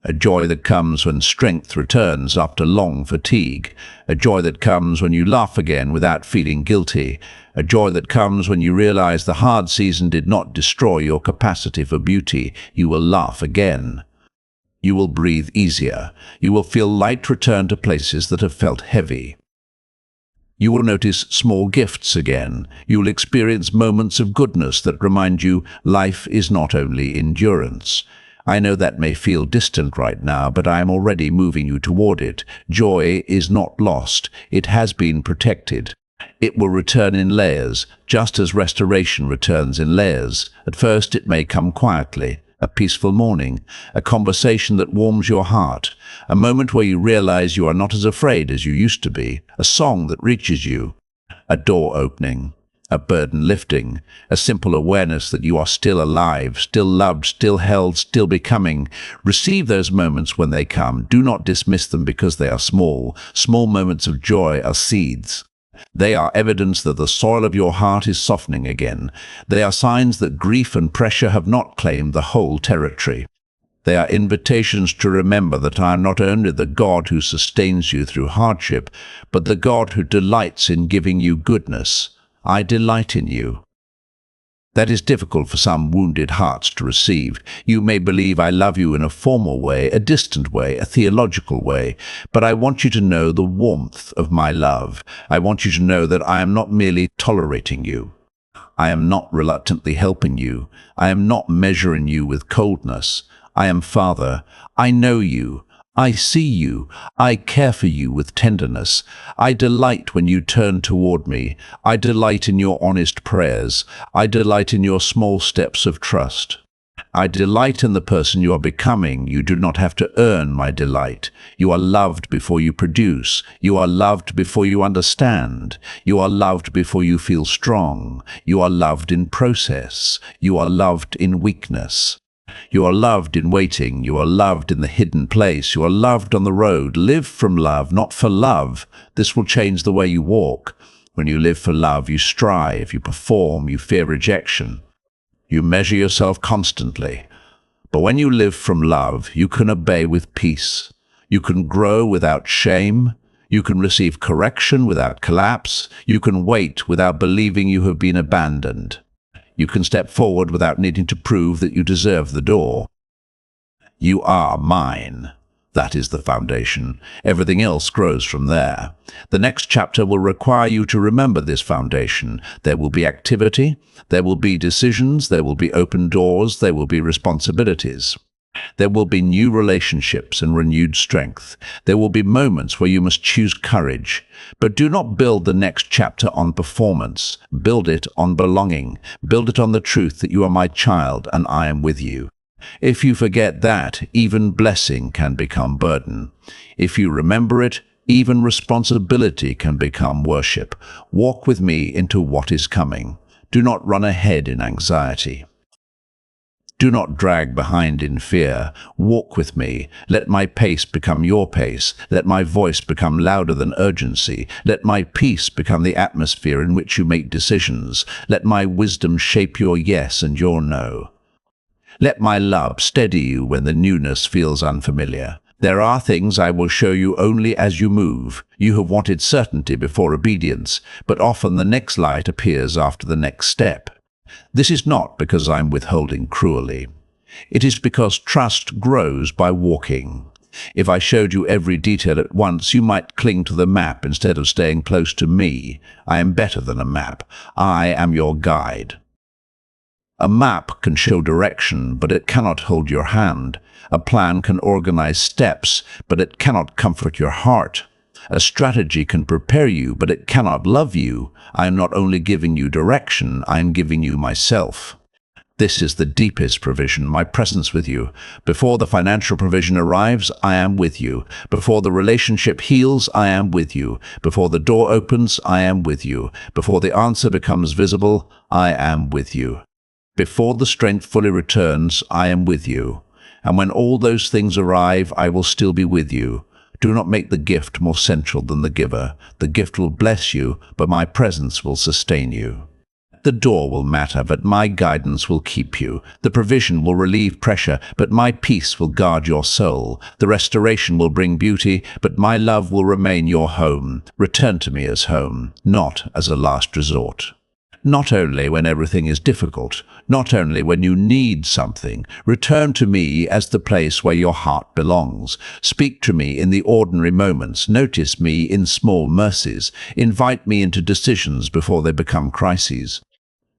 A joy that comes when strength returns after long fatigue. A joy that comes when you laugh again without feeling guilty. A joy that comes when you realize the hard season did not destroy your capacity for beauty. You will laugh again. You will breathe easier. You will feel light return to places that have felt heavy. You will notice small gifts again. You will experience moments of goodness that remind you life is not only endurance. I know that may feel distant right now, but I am already moving you toward it. Joy is not lost. It has been protected. It will return in layers, just as restoration returns in layers. At first it may come quietly. A peaceful morning, a conversation that warms your heart, a moment where you realize you are not as afraid as you used to be, a song that reaches you, a door opening, a burden lifting, a simple awareness that you are still alive, still loved, still held, still becoming. Receive those moments when they come. Do not dismiss them because they are small. Small moments of joy are seeds. They are evidence that the soil of your heart is softening again. They are signs that grief and pressure have not claimed the whole territory. They are invitations to remember that I am not only the God who sustains you through hardship, but the God who delights in giving you goodness. I delight in you. That is difficult for some wounded hearts to receive. You may believe I love you in a formal way, a distant way, a theological way, but I want you to know the warmth of my love. I want you to know that I am not merely tolerating you. I am not reluctantly helping you. I am not measuring you with coldness. I am Father. I know you. I see you. I care for you with tenderness. I delight when you turn toward me. I delight in your honest prayers. I delight in your small steps of trust. I delight in the person you are becoming. You do not have to earn my delight. You are loved before you produce. You are loved before you understand. You are loved before you feel strong. You are loved in process. You are loved in weakness. You are loved in waiting. You are loved in the hidden place. You are loved on the road. Live from love, not for love. This will change the way you walk. When you live for love, you strive, you perform, you fear rejection. You measure yourself constantly. But when you live from love, you can obey with peace. You can grow without shame. You can receive correction without collapse. You can wait without believing you have been abandoned. You can step forward without needing to prove that you deserve the door. You are mine. That is the foundation. Everything else grows from there. The next chapter will require you to remember this foundation. There will be activity, there will be decisions, there will be open doors, there will be responsibilities. There will be new relationships and renewed strength. There will be moments where you must choose courage. But do not build the next chapter on performance. Build it on belonging. Build it on the truth that you are my child and I am with you. If you forget that, even blessing can become burden. If you remember it, even responsibility can become worship. Walk with me into what is coming. Do not run ahead in anxiety. Do not drag behind in fear. Walk with me. Let my pace become your pace. Let my voice become louder than urgency. Let my peace become the atmosphere in which you make decisions. Let my wisdom shape your yes and your no. Let my love steady you when the newness feels unfamiliar. There are things I will show you only as you move. You have wanted certainty before obedience, but often the next light appears after the next step. This is not because I'm withholding cruelly. It is because trust grows by walking. If I showed you every detail at once, you might cling to the map instead of staying close to me. I am better than a map. I am your guide. A map can show direction, but it cannot hold your hand. A plan can organize steps, but it cannot comfort your heart. A strategy can prepare you, but it cannot love you. I am not only giving you direction, I am giving you myself. This is the deepest provision, my presence with you. Before the financial provision arrives, I am with you. Before the relationship heals, I am with you. Before the door opens, I am with you. Before the answer becomes visible, I am with you. Before the strength fully returns, I am with you. And when all those things arrive, I will still be with you. Do not make the gift more central than the giver. The gift will bless you, but my presence will sustain you. The door will matter, but my guidance will keep you. The provision will relieve pressure, but my peace will guard your soul. The restoration will bring beauty, but my love will remain your home. Return to me as home, not as a last resort. Not only when everything is difficult, not only when you need something. Return to me as the place where your heart belongs. Speak to me in the ordinary moments. Notice me in small mercies. Invite me into decisions before they become crises.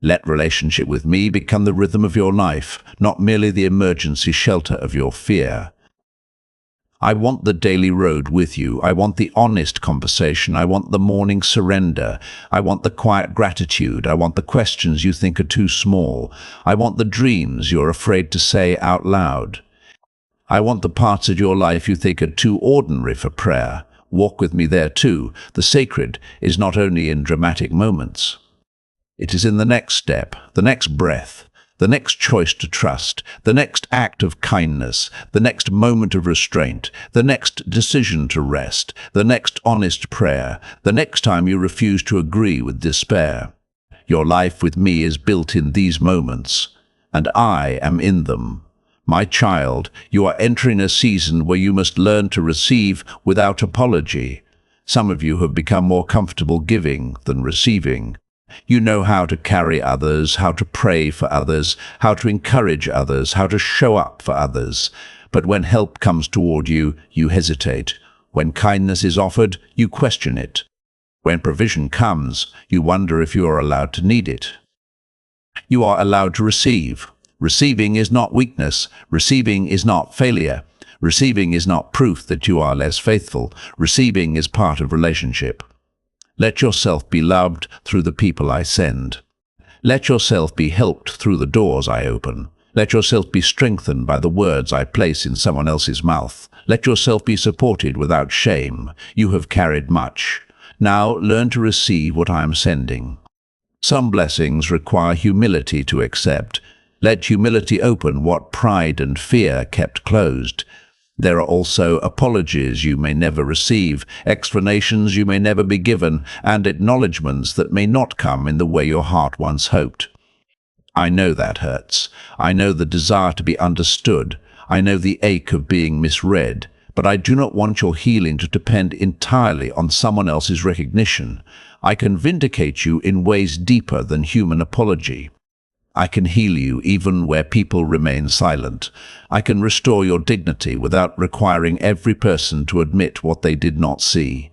Let relationship with me become the rhythm of your life, not merely the emergency shelter of your fear. I want the daily road with you. I want the honest conversation. I want the morning surrender. I want the quiet gratitude. I want the questions you think are too small. I want the dreams you're afraid to say out loud. I want the parts of your life you think are too ordinary for prayer. Walk with me there too. The sacred is not only in dramatic moments. It is in the next step, the next breath, the next choice to trust, the next act of kindness, the next moment of restraint, the next decision to rest, the next honest prayer, the next time you refuse to agree with despair. Your life with me is built in these moments, and I am in them. My child, you are entering a season where you must learn to receive without apology. Some of you have become more comfortable giving than receiving. You know how to carry others, how to pray for others, how to encourage others, how to show up for others. But when help comes toward you, you hesitate. When kindness is offered, you question it. When provision comes, you wonder if you are allowed to need it. You are allowed to receive. Receiving is not weakness. Receiving is not failure. Receiving is not proof that you are less faithful. Receiving is part of relationship. Let yourself be loved through the people I send. Let yourself be helped through the doors I open. Let yourself be strengthened by the words I place in someone else's mouth. Let yourself be supported without shame. You have carried much. Now learn to receive what I am sending. Some blessings require humility to accept. Let humility open what pride and fear kept closed. There are also apologies you may never receive, explanations you may never be given, and acknowledgments that may not come in the way your heart once hoped. I know that hurts. I know the desire to be understood. I know the ache of being misread. But I do not want your healing to depend entirely on someone else's recognition. I can vindicate you in ways deeper than human apology. I can heal you even where people remain silent. I can restore your dignity without requiring every person to admit what they did not see.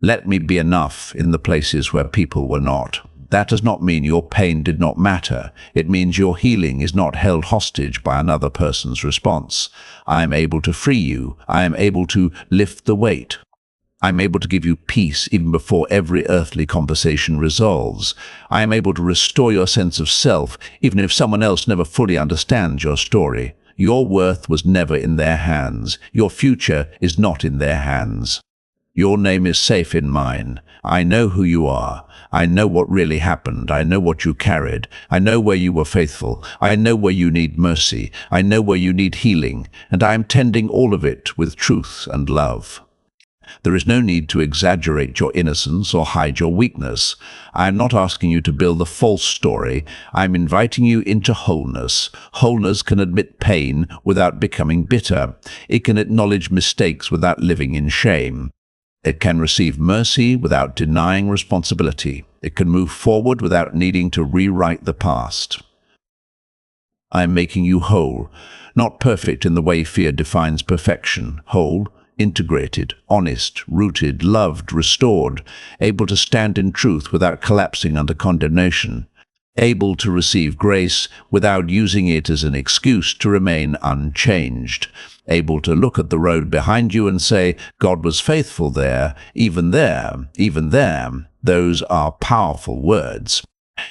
Let me be enough in the places where people were not. That does not mean your pain did not matter. It means your healing is not held hostage by another person's response. I am able to free you. I am able to lift the weight. I am able to give you peace even before every earthly conversation resolves. I am able to restore your sense of self even if someone else never fully understands your story. Your worth was never in their hands. Your future is not in their hands. Your name is safe in mine. I know who you are. I know what really happened. I know what you carried. I know where you were faithful. I know where you need mercy. I know where you need healing. And I am tending all of it with truth and love. There is no need to exaggerate your innocence or hide your weakness. I am not asking you to build a false story. I am inviting you into wholeness. Wholeness can admit pain without becoming bitter. It can acknowledge mistakes without living in shame. It can receive mercy without denying responsibility. It can move forward without needing to rewrite the past. I am making you whole, not perfect in the way fear defines perfection. Whole, integrated, honest, rooted, loved, restored, able to stand in truth without collapsing under condemnation, able to receive grace without using it as an excuse to remain unchanged, able to look at the road behind you and say, God was faithful there, even there, even there. Those are powerful words.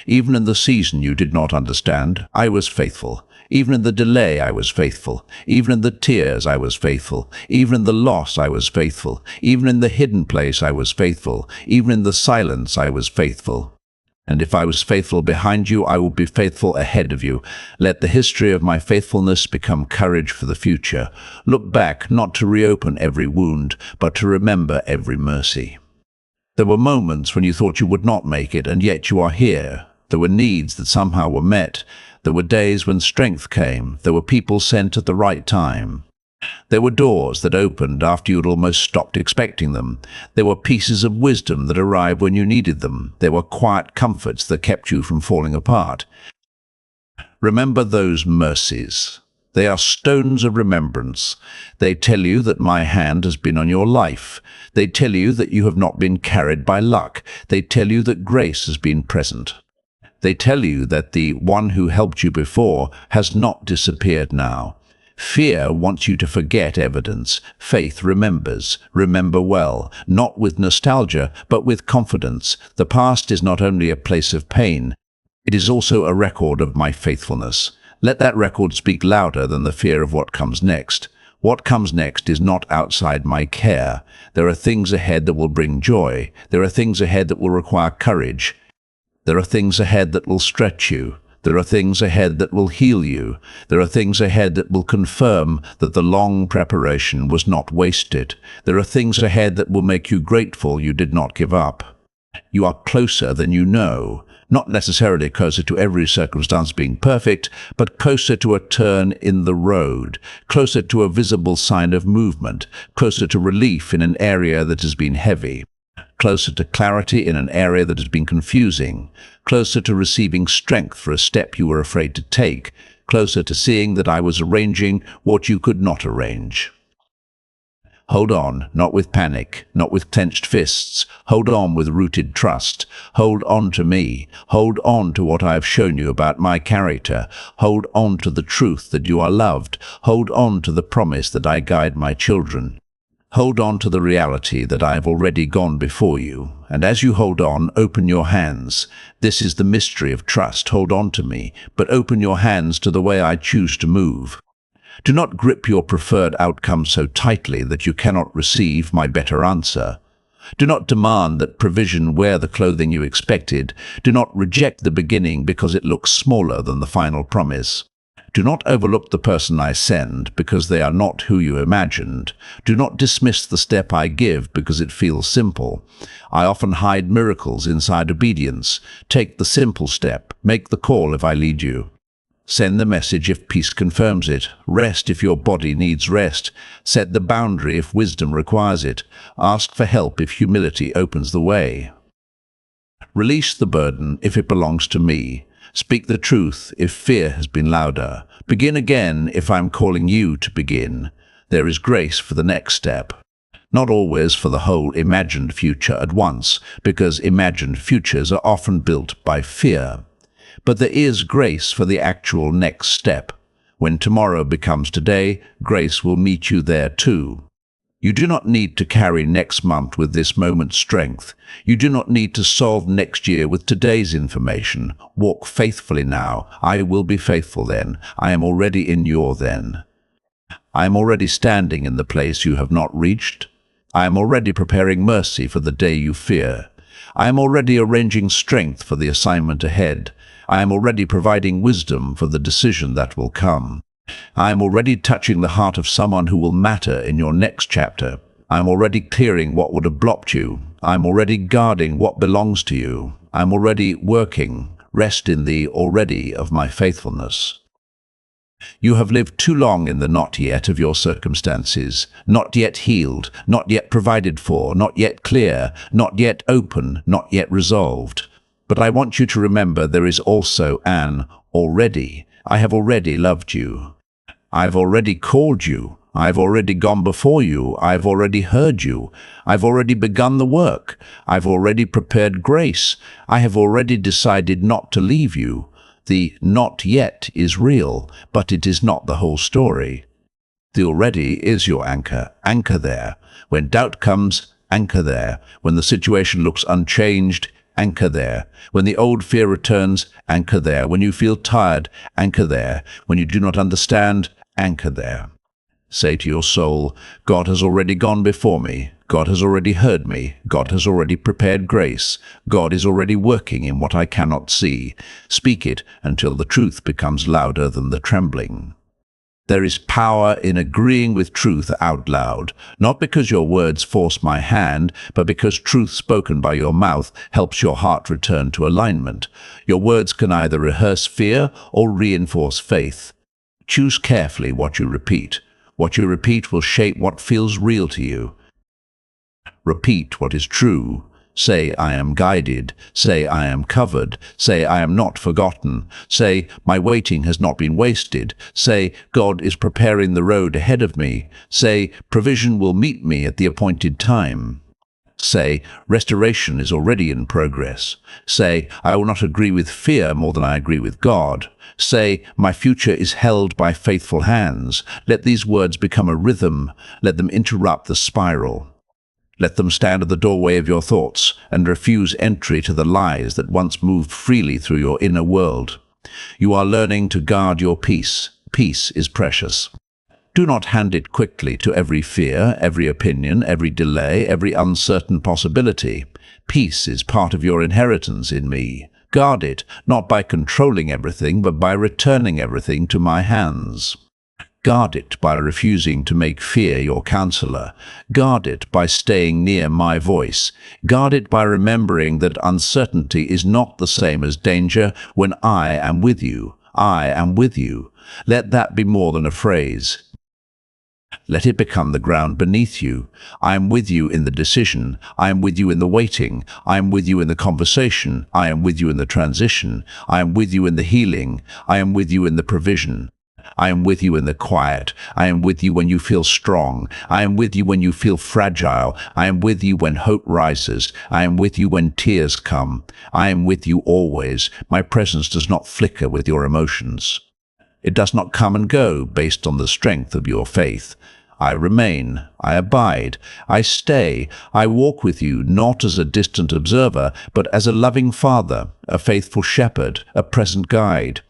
Even in the season you did not understand, I was faithful. Even in the delay, I was faithful. Even in the tears, I was faithful. Even in the loss, I was faithful. Even in the hidden place, I was faithful. Even in the silence, I was faithful. And if I was faithful behind you, I will be faithful ahead of you. Let the history of my faithfulness become courage for the future. Look back, not to reopen every wound, but to remember every mercy. There were moments when you thought you would not make it, and yet you are here. There were needs that somehow were met. There were days when strength came. There were people sent at the right time. There were doors that opened after you had almost stopped expecting them. There were pieces of wisdom that arrived when you needed them. There were quiet comforts that kept you from falling apart. Remember those mercies. They are stones of remembrance. They tell you that my hand has been on your life. They tell you that you have not been carried by luck. They tell you that grace has been present. They tell you that the one who helped you before has not disappeared now. Fear wants you to forget evidence. Faith remembers. Remember well, not with nostalgia, but with confidence. The past is not only a place of pain, it is also a record of my faithfulness. Let that record speak louder than the fear of what comes next. What comes next is not outside my care. There are things ahead that will bring joy. There are things ahead that will require courage. There are things ahead that will stretch you. There are things ahead that will heal you. There are things ahead that will confirm that the long preparation was not wasted. There are things ahead that will make you grateful you did not give up. You are closer than you know. Not necessarily closer to every circumstance being perfect, but closer to a turn in the road, closer to a visible sign of movement, closer to relief in an area that has been heavy, closer to clarity in an area that has been confusing, closer to receiving strength for a step you were afraid to take, closer to seeing that I was arranging what you could not arrange. Hold on, not with panic, not with clenched fists. Hold on with rooted trust. Hold on to me. Hold on to what I have shown you about my character. Hold on to the truth that you are loved. Hold on to the promise that I guide my children. Hold on to the reality that I have already gone before you. And as you hold on, open your hands. This is the mystery of trust. Hold on to me, but open your hands to the way I choose to move. Do not grip your preferred outcome so tightly that you cannot receive my better answer. Do not demand that provision wear the clothing you expected. Do not reject the beginning because it looks smaller than the final promise. Do not overlook the person I send because they are not who you imagined. Do not dismiss the step I give because it feels simple. I often hide miracles inside obedience. Take the simple step. Make the call if I lead you. Send the message if peace confirms it. Rest if your body needs rest. Set the boundary if wisdom requires it. Ask for help if humility opens the way. Release the burden if it belongs to me. Speak the truth if fear has been louder. Begin again if I'm calling you to begin. There is grace for the next step. Not always for the whole imagined future at once, because imagined futures are often built by fear. But there is grace for the actual next step. When tomorrow becomes today, grace will meet you there too. You do not need to carry next month with this moment's strength. You do not need to solve next year with today's information. Walk faithfully now. I will be faithful then. I am already in your then. I am already standing in the place you have not reached. I am already preparing mercy for the day you fear. I am already arranging strength for the assignment ahead. I am already providing wisdom for the decision that will come. I am already touching the heart of someone who will matter in your next chapter. I am already clearing what would have blocked you. I am already guarding what belongs to you. I am already working. Rest in the already of my faithfulness. You have lived too long in the not yet of your circumstances, not yet healed, not yet provided for, not yet clear, not yet open, not yet resolved. But I want you to remember there is also an already. I have already loved you. I've already called you. I've already gone before you. I've already heard you. I've already begun the work. I've already prepared grace. I have already decided not to leave you. The not yet is real, but it is not the whole story. The already is your anchor. Anchor there. When doubt comes, anchor there. When the situation looks unchanged, anchor there. When the old fear returns, anchor there. When you feel tired, anchor there. When you do not understand, anchor there. Say to your soul, God has already gone before me. God has already heard me. God has already prepared grace. God is already working in what I cannot see. Speak it until the truth becomes louder than the trembling. There is power in agreeing with truth out loud, not because your words force my hand, but because truth spoken by your mouth helps your heart return to alignment. Your words can either rehearse fear or reinforce faith. Choose carefully what you repeat. What you repeat will shape what feels real to you. Repeat what is true. Say, I am guided. Say, I am covered. Say, I am not forgotten. Say, my waiting has not been wasted. Say, God is preparing the road ahead of me. Say, provision will meet me at the appointed time. Say, restoration is already in progress. Say, I will not agree with fear more than I agree with God. Say, my future is held by faithful hands. Let these words become a rhythm. Let them interrupt the spiral. Let them stand at the doorway of your thoughts and refuse entry to the lies that once moved freely through your inner world. You are learning to guard your peace. Peace is precious. Do not hand it quickly to every fear, every opinion, every delay, every uncertain possibility. Peace is part of your inheritance in me. Guard it, not by controlling everything, but by returning everything to my hands. Guard it by refusing to make fear your counselor. Guard it by staying near my voice. Guard it by remembering that uncertainty is not the same as danger when I am with you. I am with you. Let that be more than a phrase. Let it become the ground beneath you. I am with you in the decision. I am with you in the waiting. I am with you in the conversation. I am with you in the transition. I am with you in the healing. I am with you in the provision. I am with you in the quiet. I am with you when you feel strong. I am with you when you feel fragile. I am with you when hope rises. I am with you when tears come. I am with you always. My presence does not flicker with your emotions. It does not come and go based on the strength of your faith. I remain, I abide, I stay, I walk with you not as a distant observer, but as a loving father, a faithful shepherd, a present guide.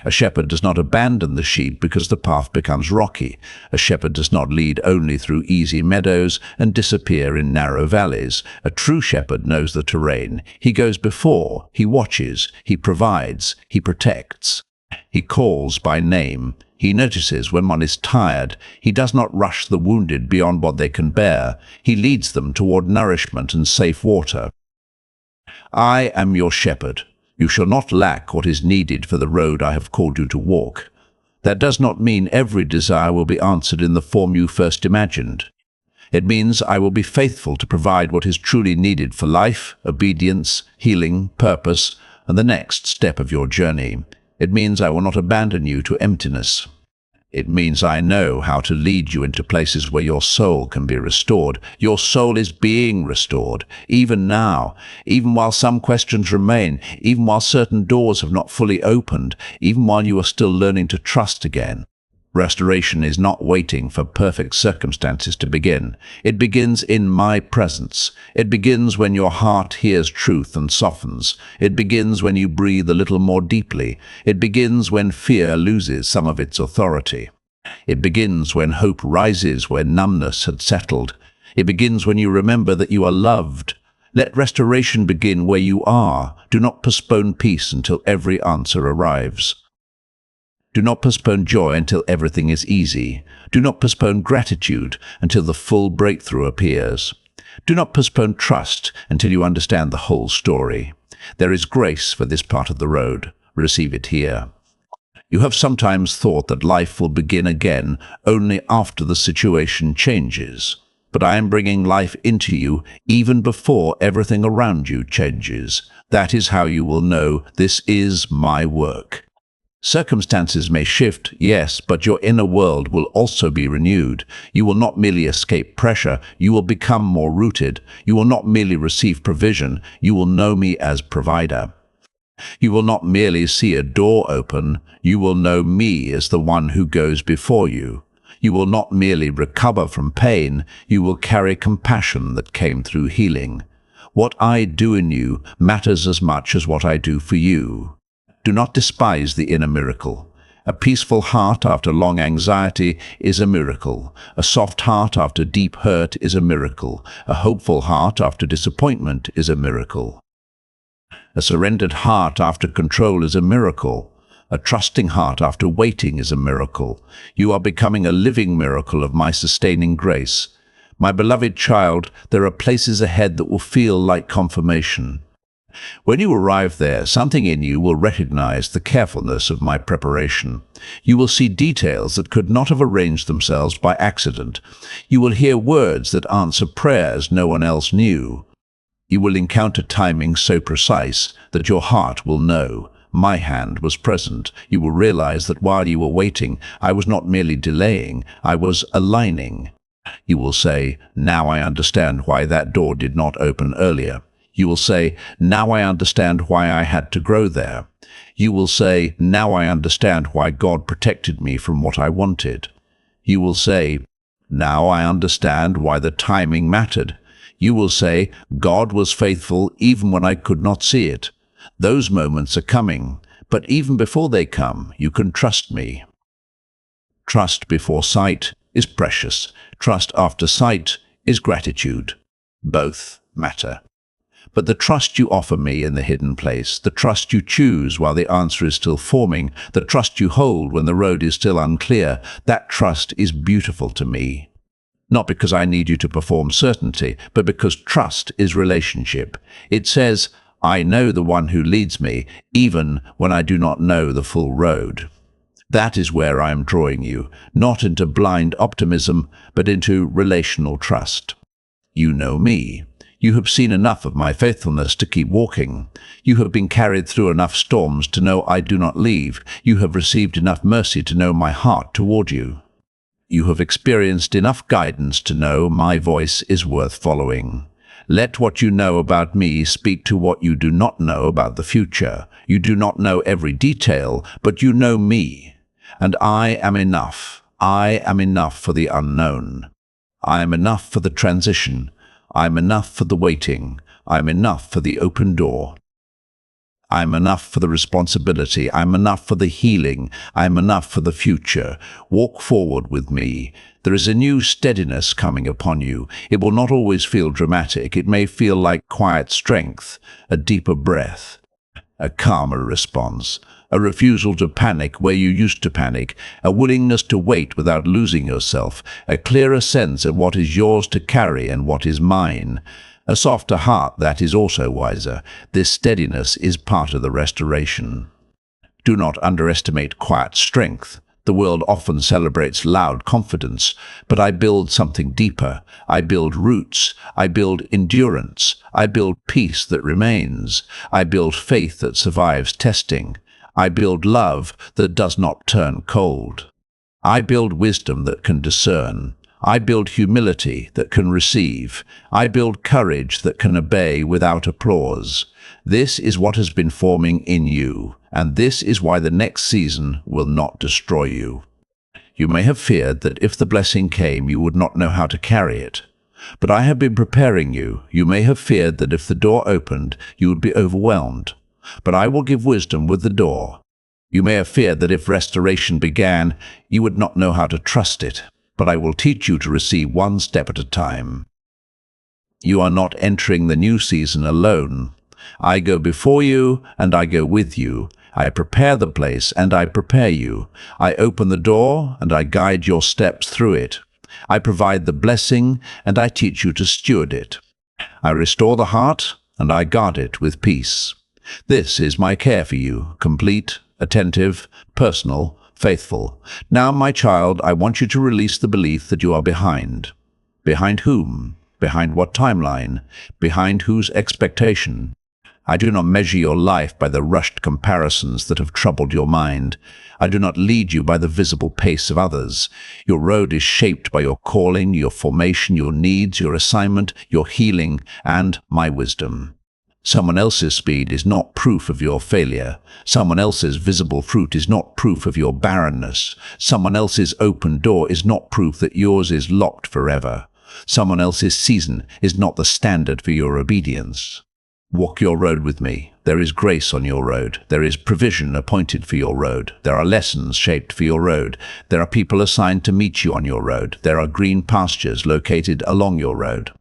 A shepherd does not abandon the sheep because the path becomes rocky. A shepherd does not lead only through easy meadows and disappear in narrow valleys. A true shepherd knows the terrain. He goes before, he watches, he provides, he protects. He calls by name. He notices when one is tired. He does not rush the wounded beyond what they can bear. He leads them toward nourishment and safe water. I am your shepherd. You shall not lack what is needed for the road I have called you to walk. That does not mean every desire will be answered in the form you first imagined. It means I will be faithful to provide what is truly needed for life, obedience, healing, purpose, and the next step of your journey. It means I will not abandon you to emptiness. It means I know how to lead you into places where your soul can be restored. Your soul is being restored, even now, even while some questions remain, even while certain doors have not fully opened, even while you are still learning to trust again. Restoration is not waiting for perfect circumstances to begin. It begins in my presence. It begins when your heart hears truth and softens. It begins when you breathe a little more deeply. It begins when fear loses some of its authority. It begins when hope rises where numbness had settled. It begins when you remember that you are loved. Let restoration begin where you are. Do not postpone peace until every answer arrives. Do not postpone joy until everything is easy. Do not postpone gratitude until the full breakthrough appears. Do not postpone trust until you understand the whole story. There is grace for this part of the road. Receive it here. You have sometimes thought that life will begin again only after the situation changes. But I am bringing life into you even before everything around you changes. That is how you will know this is my work. Circumstances may shift, yes, but your inner world will also be renewed. You will not merely escape pressure, you will become more rooted. You will not merely receive provision, you will know me as provider. You will not merely see a door open, you will know me as the one who goes before you. You will not merely recover from pain, you will carry compassion that came through healing. What I do in you matters as much as what I do for you. Do not despise the inner miracle. A peaceful heart after long anxiety is a miracle. A soft heart after deep hurt is a miracle. A hopeful heart after disappointment is a miracle. A surrendered heart after control is a miracle. A trusting heart after waiting is a miracle. You are becoming a living miracle of my sustaining grace. My beloved child, there are places ahead that will feel like confirmation. When you arrive there, something in you will recognize the carefulness of my preparation. You will see details that could not have arranged themselves by accident. You will hear words that answer prayers no one else knew. You will encounter timing so precise that your heart will know. My hand was present. You will realize that while you were waiting, I was not merely delaying, I was aligning. You will say, now I understand why that door did not open earlier. You will say, now I understand why I had to grow there. You will say, now I understand why God protected me from what I wanted. You will say, now I understand why the timing mattered. You will say, God was faithful even when I could not see it. Those moments are coming, but even before they come, you can trust me. Trust before sight is precious. Trust after sight is gratitude. Both matter. But the trust you offer me in the hidden place, the trust you choose while the answer is still forming, the trust you hold when the road is still unclear, that trust is beautiful to me. Not because I need you to perform certainty, but because trust is relationship. It says, I know the one who leads me, even when I do not know the full road. That is where I am drawing you, not into blind optimism, but into relational trust. You know me. You have seen enough of my faithfulness to keep walking. You have been carried through enough storms to know I do not leave. You have received enough mercy to know my heart toward you. You have experienced enough guidance to know my voice is worth following. Let what you know about me speak to what you do not know about the future. You do not know every detail, but you know me. And I am enough. I am enough for the unknown. I am enough for the transition. I am enough for the waiting. I am enough for the open door. I am enough for the responsibility. I am enough for the healing. I am enough for the future. Walk forward with me. There is a new steadiness coming upon you. It will not always feel dramatic. It may feel like quiet strength, a deeper breath, a calmer response, a refusal to panic where you used to panic, a willingness to wait without losing yourself, a clearer sense of what is yours to carry and what is mine, a softer heart that is also wiser. This steadiness is part of the restoration. Do not underestimate quiet strength. The world often celebrates loud confidence, but I build something deeper. I build roots. I build endurance. I build peace that remains. I build faith that survives testing. I build love that does not turn cold. I build wisdom that can discern. I build humility that can receive. I build courage that can obey without applause. This is what has been forming in you, and this is why the next season will not destroy you. You may have feared that if the blessing came, you would not know how to carry it. But I have been preparing you. You may have feared that if the door opened, you would be overwhelmed. But I will give wisdom with the door. You may have feared that if restoration began, you would not know how to trust it. But I will teach you to receive one step at a time. You are not entering the new season alone. I go before you, and I go with you. I prepare the place, and I prepare you. I open the door, and I guide your steps through it. I provide the blessing, and I teach you to steward it. I restore the heart, and I guard it with peace. This is my care for you, complete, attentive, personal, faithful. Now, my child, I want you to release the belief that you are behind. Behind whom? Behind what timeline? Behind whose expectation? I do not measure your life by the rushed comparisons that have troubled your mind. I do not lead you by the visible pace of others. Your road is shaped by your calling, your formation, your needs, your assignment, your healing, and my wisdom. Someone else's speed is not proof of your failure. Someone else's visible fruit is not proof of your barrenness. Someone else's open door is not proof that yours is locked forever. Someone else's season is not the standard for your obedience. Walk your road with me. There is grace on your road. There is provision appointed for your road. There are lessons shaped for your road. There are people assigned to meet you on your road. There are green pastures located along your road.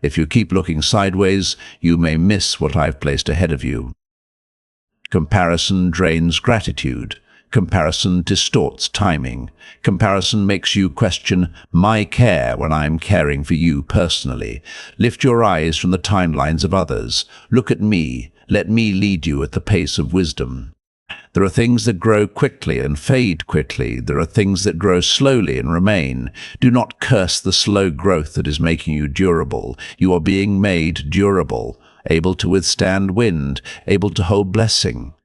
If you keep looking sideways, you may miss what I've placed ahead of you. Comparison drains gratitude. Comparison distorts timing. Comparison makes you question my care when I'm caring for you personally. Lift your eyes from the timelines of others. Look at me. Let me lead you at the pace of wisdom. There are things that grow quickly and fade quickly. There are things that grow slowly and remain. Do not curse the slow growth that is making you durable. You are being made durable, able to withstand wind, able to hold blessing,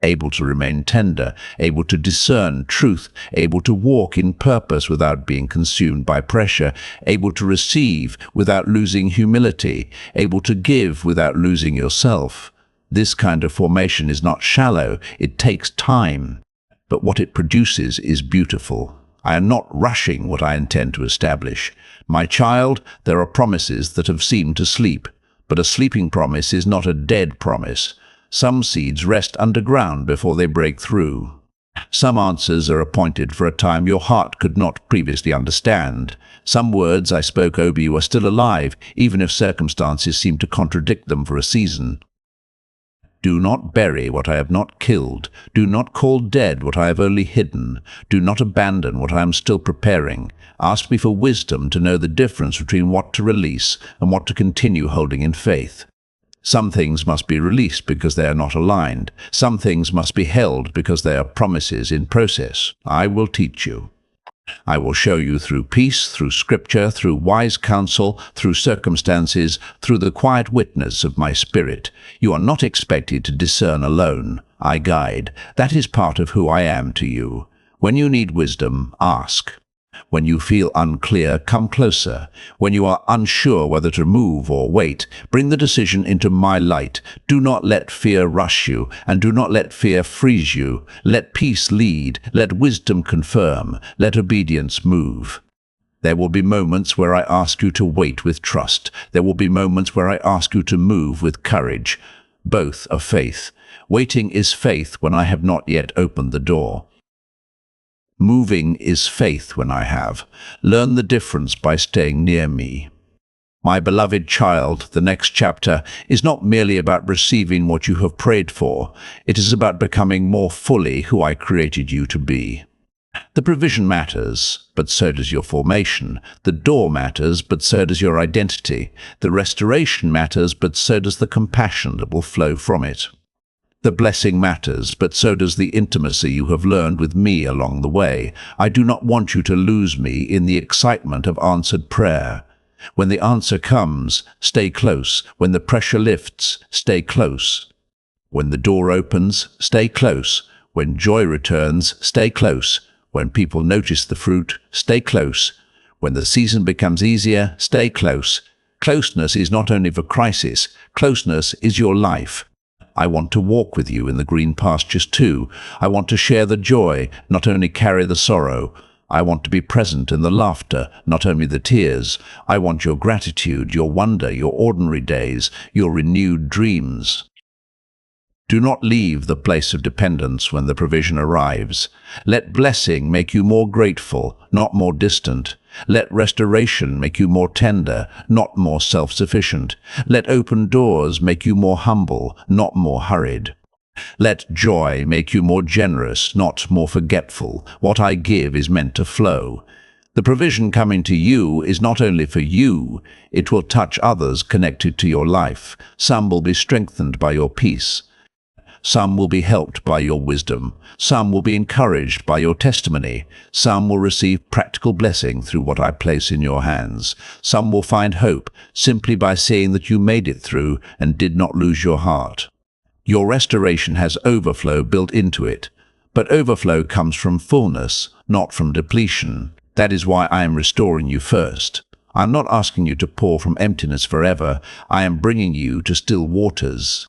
able to remain tender, able to discern truth, able to walk in purpose without being consumed by pressure, able to receive without losing humility, able to give without losing yourself. This kind of formation is not shallow. It takes time, but what it produces is beautiful. I am not rushing what I intend to establish. My child, there are promises that have seemed to sleep, but a sleeping promise is not a dead promise. Some seeds rest underground before they break through. Some answers are appointed for a time your heart could not previously understand. Some words I spoke over you are still alive, even if circumstances seem to contradict them for a season. Do not bury what I have not killed. Do not call dead what I have only hidden. Do not abandon what I am still preparing. Ask me for wisdom to know the difference between what to release and what to continue holding in faith. Some things must be released because they are not aligned. Some things must be held because they are promises in process. I will teach you. I will show you through peace, through scripture, through wise counsel, through circumstances, through the quiet witness of my spirit. You are not expected to discern alone. I guide. That is part of who I am to you. When you need wisdom, ask. When you feel unclear, come closer. When you are unsure whether to move or wait, bring the decision into my light. Do not let fear rush you, and do not let fear freeze you. Let peace lead, let wisdom confirm, let obedience move. There will be moments where I ask you to wait with trust. There will be moments where I ask you to move with courage. Both are faith. Waiting is faith when I have not yet opened the door. Moving is faith when I have. Learn the difference by staying near me. My beloved child, the next chapter is not merely about receiving what you have prayed for. It is about becoming more fully who I created you to be. The provision matters, but so does your formation. The door matters, but so does your identity. The restoration matters, but so does the compassion that will flow from it. The blessing matters, but so does the intimacy you have learned with me along the way. I do not want you to lose me in the excitement of answered prayer. When the answer comes, stay close. When the pressure lifts, stay close. When the door opens, stay close. When joy returns, stay close. When people notice the fruit, stay close. When the season becomes easier, stay close. Closeness is not only for crisis, closeness is your life. I want to walk with you in the green pastures too. I want to share the joy, not only carry the sorrow. I want to be present in the laughter, not only the tears. I want your gratitude, your wonder, your ordinary days, your renewed dreams. Do not leave the place of dependence when the provision arrives. Let blessing make you more grateful, not more distant. Let restoration make you more tender, not more self-sufficient. Let open doors make you more humble, not more hurried. Let joy make you more generous, not more forgetful. What I give is meant to flow. The provision coming to you is not only for you, it will touch others connected to your life. Some will be strengthened by your peace. Some will be helped by your wisdom. Some will be encouraged by your testimony. Some will receive practical blessing through what I place in your hands. Some will find hope simply by seeing that you made it through and did not lose your heart. Your restoration has overflow built into it, but overflow comes from fullness, not from depletion. That is why I am restoring you first. I am not asking you to pour from emptiness forever. I am bringing you to still waters.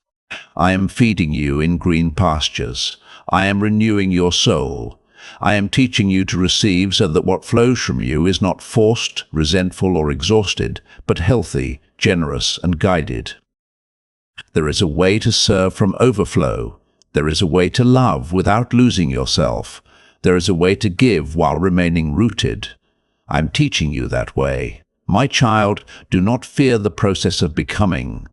I am feeding you in green pastures. I am renewing your soul. I am teaching you to receive so that what flows from you is not forced, resentful, or exhausted, but healthy, generous, and guided. There is a way to serve from overflow. There is a way to love without losing yourself. There is a way to give while remaining rooted. I am teaching you that way. My child, do not fear the process of becoming.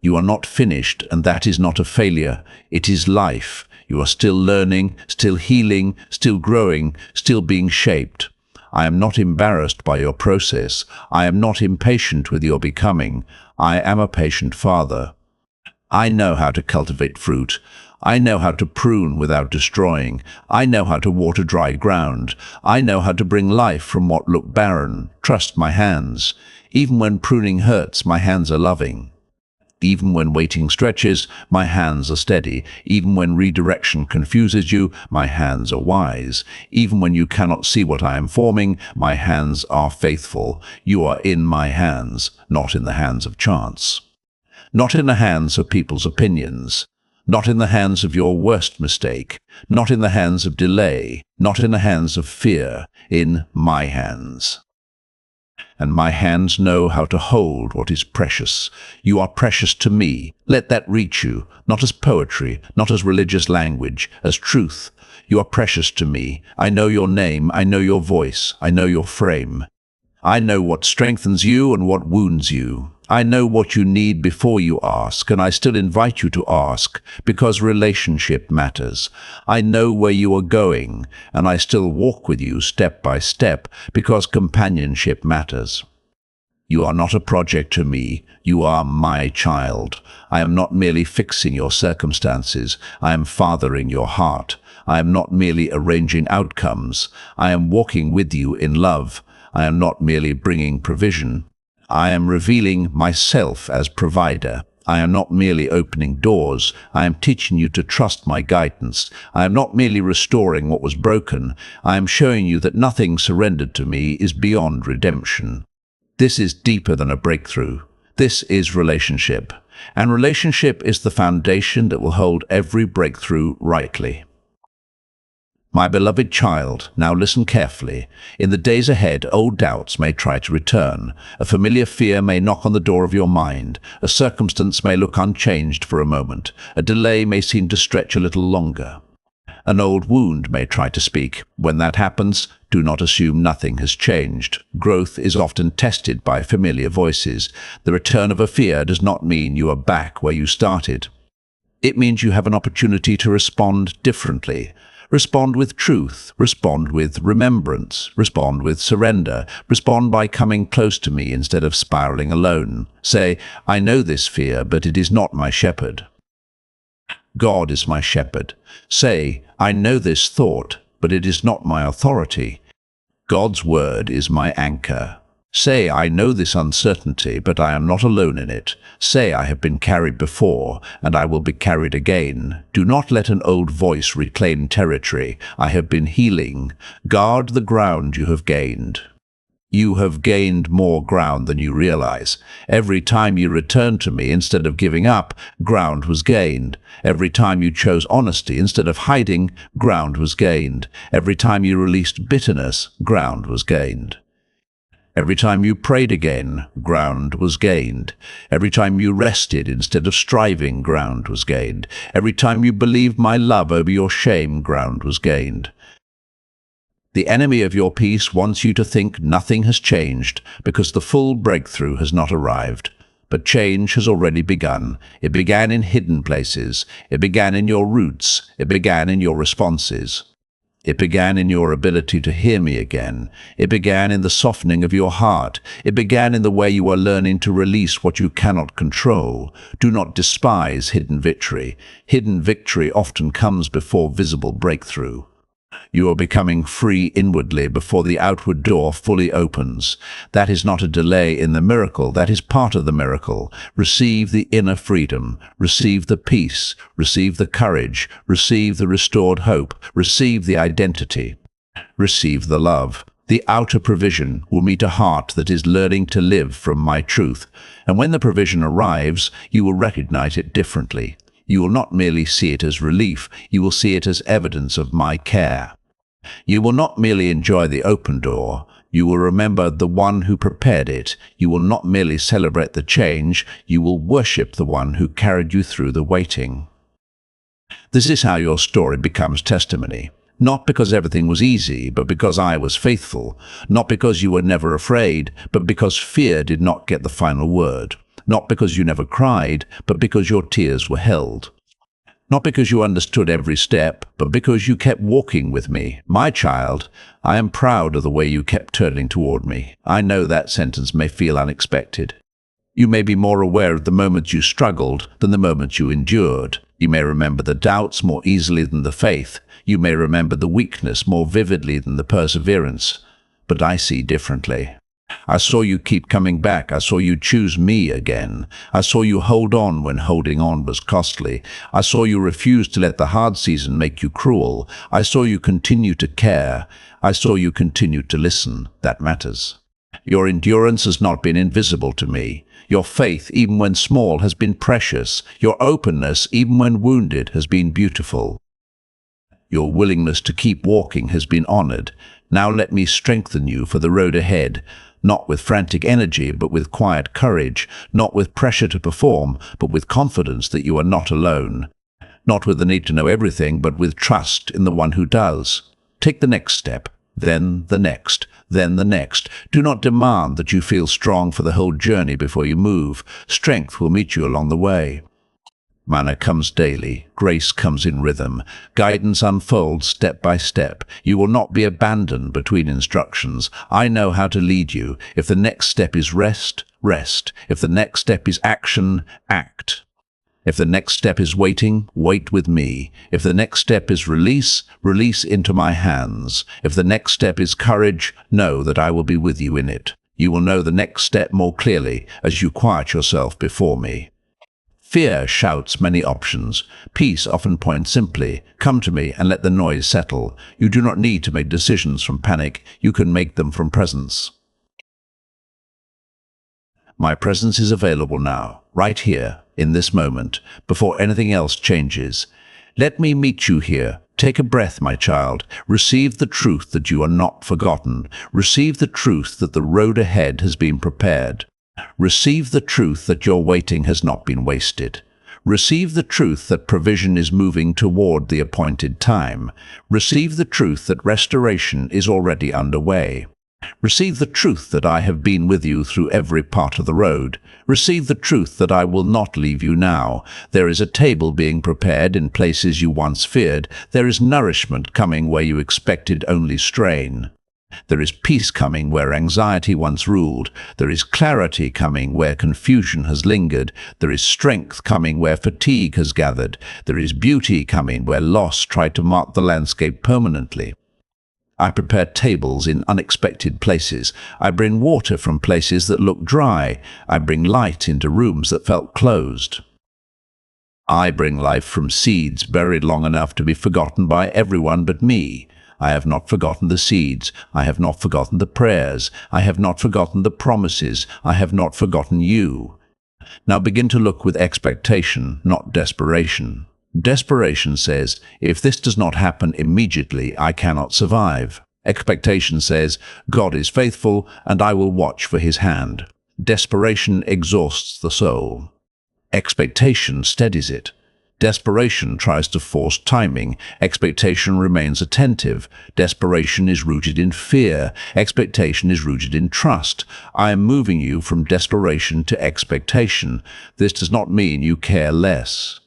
You are not finished, and that is not a failure. It is life. You are still learning, still healing, still growing, still being shaped. I am not embarrassed by your process. I am not impatient with your becoming. I am a patient father. I know how to cultivate fruit. I know how to prune without destroying. I know how to water dry ground. I know how to bring life from what looked barren. Trust my hands. Even when pruning hurts, my hands are loving. Even when waiting stretches, my hands are steady. Even when redirection confuses you, my hands are wise. Even when you cannot see what I am forming, my hands are faithful. You are in my hands, not in the hands of chance. Not in the hands of people's opinions. Not in the hands of your worst mistake. Not in the hands of delay. Not in the hands of fear. In my hands. And my hands know how to hold what is precious. You are precious to me. Let that reach you, not as poetry, not as religious language, as truth. You are precious to me. I know your name. I know your voice. I know your frame. I know what strengthens you and what wounds you. I know what you need before you ask, and I still invite you to ask, because relationship matters. I know where you are going, and I still walk with you step by step, because companionship matters. You are not a project to me. You are my child. I am not merely fixing your circumstances. I am fathering your heart. I am not merely arranging outcomes. I am walking with you in love. I am not merely bringing provision. I am revealing myself as provider. I am not merely opening doors. I am teaching you to trust my guidance. I am not merely restoring what was broken. I am showing you that nothing surrendered to me is beyond redemption. This is deeper than a breakthrough. This is relationship. And relationship is the foundation that will hold every breakthrough rightly. My beloved child, now listen carefully. In the days ahead, old doubts may try to return. A familiar fear may knock on the door of your mind. A circumstance may look unchanged for a moment. A delay may seem to stretch a little longer. An old wound may try to speak. When that happens, do not assume nothing has changed. Growth is often tested by familiar voices. The return of a fear does not mean you are back where you started. It means you have an opportunity to respond differently. Respond with truth, respond with remembrance, respond with surrender, respond by coming close to me instead of spiraling alone. Say, I know this fear, but it is not my shepherd. God is my shepherd. Say, I know this thought, but it is not my authority. God's word is my anchor. Say, I know this uncertainty, but I am not alone in it. Say, I have been carried before, and I will be carried again. Do not let an old voice reclaim territory. I have been healing. Guard the ground you have gained. You have gained more ground than you realize. Every time you returned to me instead of giving up, ground was gained. Every time you chose honesty instead of hiding, ground was gained. Every time you released bitterness, ground was gained. Every time you prayed again, ground was gained. Every time you rested instead of striving, ground was gained. Every time you believed my love over your shame, ground was gained. The enemy of your peace wants you to think nothing has changed because the full breakthrough has not arrived. But change has already begun. It began in hidden places. It began in your roots. It began in your responses. It began in your ability to hear me again. It began in the softening of your heart. It began in the way you are learning to release what you cannot control. Do not despise hidden victory. Hidden victory often comes before visible breakthrough. You are becoming free inwardly before the outward door fully opens. That is not a delay in the miracle. That is part of the miracle. Receive the inner freedom. Receive the peace. Receive the courage. Receive the restored hope. Receive the identity. Receive the love. The outer provision will meet a heart that is learning to live from my truth. And when the provision arrives, you will recognize it differently. You will not merely see it as relief. You will see it as evidence of my care. You will not merely enjoy the open door. You will remember the one who prepared it. You will not merely celebrate the change. You will worship the one who carried you through the waiting. This is how your story becomes testimony. Not because everything was easy, but because I was faithful. Not because you were never afraid, but because fear did not get the final word. Not because you never cried, but because your tears were held. Not because you understood every step, but because you kept walking with me. My child, I am proud of the way you kept turning toward me. I know that sentence may feel unexpected. You may be more aware of the moments you struggled than the moments you endured. You may remember the doubts more easily than the faith. You may remember the weakness more vividly than the perseverance. But I see differently. I saw you keep coming back. I saw you choose me again. I saw you hold on when holding on was costly. I saw you refuse to let the hard season make you cruel. I saw you continue to care. I saw you continue to listen. That matters. Your endurance has not been invisible to me. Your faith, even when small, has been precious. Your openness, even when wounded, has been beautiful. Your willingness to keep walking has been honored. Now let me strengthen you for the road ahead. Not with frantic energy, but with quiet courage. Not with pressure to perform, but with confidence that you are not alone. Not with the need to know everything, but with trust in the one who does. Take the next step, then the next, then the next. Do not demand that you feel strong for the whole journey before you move. Strength will meet you along the way. Manna comes daily, grace comes in rhythm, guidance unfolds step by step. You will not be abandoned between instructions. I know how to lead you. If the next step is rest, rest. If the next step is action, act. If the next step is waiting, wait with me. If the next step is release, release into my hands. If the next step is courage, know that I will be with you in it. You will know the next step more clearly as you quiet yourself before me. Fear shouts many options. Peace often points simply, come to me and let the noise settle. You do not need to make decisions from panic. You can make them from presence. My presence is available now, right here, in this moment, before anything else changes. Let me meet you here. Take a breath, my child. Receive the truth that you are not forgotten. Receive the truth that the road ahead has been prepared. Receive the truth that your waiting has not been wasted. Receive the truth that provision is moving toward the appointed time. Receive the truth that restoration is already underway. Receive the truth that I have been with you through every part of the road. Receive the truth that I will not leave you now. There is a table being prepared in places you once feared. There is nourishment coming where you expected only strain. There is peace coming where anxiety once ruled. There is clarity coming where confusion has lingered. There is strength coming where fatigue has gathered. There is beauty coming where loss tried to mark the landscape permanently. I prepare tables in unexpected places. I bring water from places that look dry. I bring light into rooms that felt closed. I bring life from seeds buried long enough to be forgotten by everyone but me. I have not forgotten the seeds. I have not forgotten the prayers. I have not forgotten the promises. I have not forgotten you. Now begin to look with expectation, not desperation. Desperation says, if this does not happen immediately, I cannot survive. Expectation says, God is faithful, and I will watch for his hand. Desperation exhausts the soul. Expectation steadies it. Desperation tries to force timing. Expectation remains attentive. Desperation is rooted in fear. Expectation is rooted in trust. I am moving you from desperation to expectation. This does not mean you care less.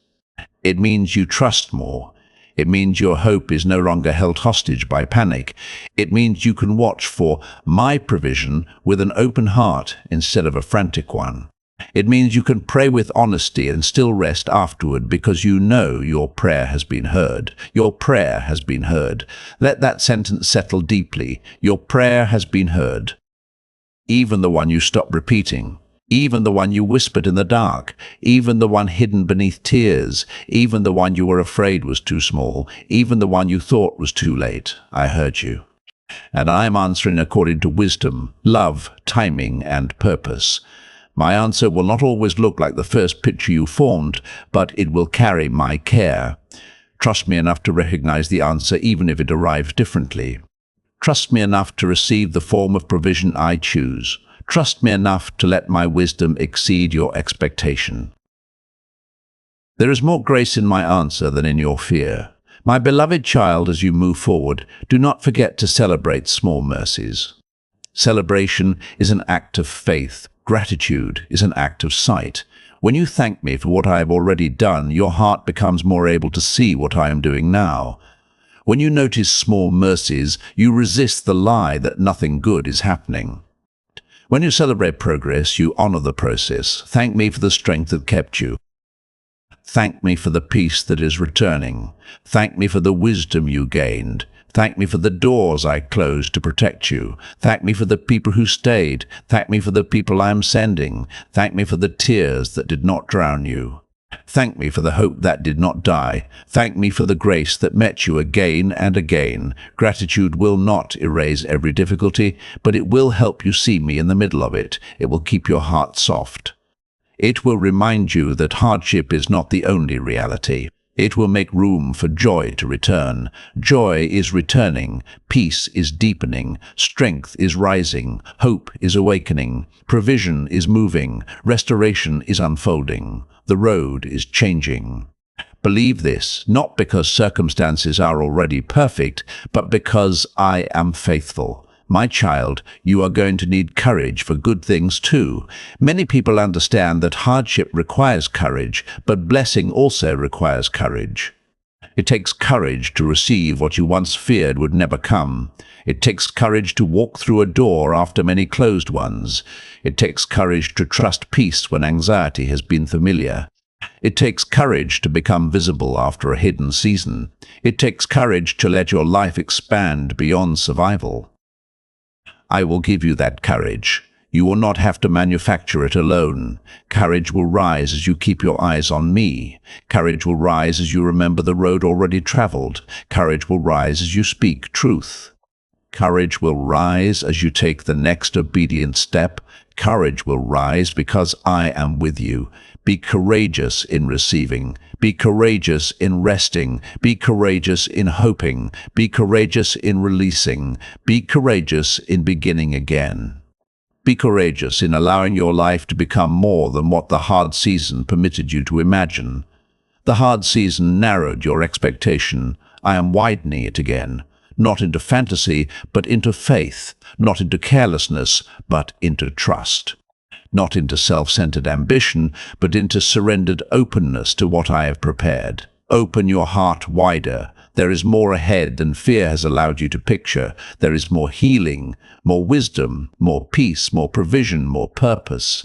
It means you trust more. It means your hope is no longer held hostage by panic. It means you can watch for my provision with an open heart instead of a frantic one. It means you can pray with honesty and still rest afterward because you know your prayer has been heard. Your prayer has been heard. Let that sentence settle deeply. Your prayer has been heard. Even the one you stopped repeating. Even the one you whispered in the dark. Even the one hidden beneath tears. Even the one you were afraid was too small. Even the one you thought was too late. I heard you. And I am answering according to wisdom, love, timing, and purpose. My answer will not always look like the first picture you formed, but it will carry my care. Trust me enough to recognize the answer even if it arrives differently. Trust me enough to receive the form of provision I choose. Trust me enough to let my wisdom exceed your expectation. There is more grace in my answer than in your fear. My beloved child, as you move forward, do not forget to celebrate small mercies. Celebration is an act of faith. Gratitude is an act of sight. When you thank me for what I have already done, your heart becomes more able to see what I am doing now. When you notice small mercies, you resist the lie that nothing good is happening. When you celebrate progress, you honor the process. Thank me for the strength that kept you. Thank me for the peace that is returning. Thank me for the wisdom you gained. Thank me for the doors I closed to protect you. Thank me for the people who stayed. Thank me for the people I am sending. Thank me for the tears that did not drown you. Thank me for the hope that did not die. Thank me for the grace that met you again and again. Gratitude will not erase every difficulty, but it will help you see me in the middle of it. It will keep your heart soft. It will remind you that hardship is not the only reality. It will make room for joy to return. Joy is returning. Peace is deepening. Strength is rising. Hope is awakening. Provision is moving. Restoration is unfolding. The road is changing. Believe this, not because circumstances are already perfect, but because I am faithful. My child, you are going to need courage for good things too. Many people understand that hardship requires courage, but blessing also requires courage. It takes courage to receive what you once feared would never come. It takes courage to walk through a door after many closed ones. It takes courage to trust peace when anxiety has been familiar. It takes courage to become visible after a hidden season. It takes courage to let your life expand beyond survival. I will give you that courage. You will not have to manufacture it alone. Courage will rise as you keep your eyes on me. Courage will rise as you remember the road already traveled. Courage will rise as you speak truth. Courage will rise as you take the next obedient step. Courage will rise because I am with you. Be courageous in receiving. Be courageous in resting. Be courageous in hoping. Be courageous in releasing. Be courageous in beginning again. Be courageous in allowing your life to become more than what the hard season permitted you to imagine. The hard season narrowed your expectation. I am widening it again. Not into fantasy, but into faith. Not into carelessness, but into trust. Not into self-centered ambition, but into surrendered openness to what I have prepared. Open your heart wider. There is more ahead than fear has allowed you to picture. There is more healing, more wisdom, more peace, more provision, more purpose,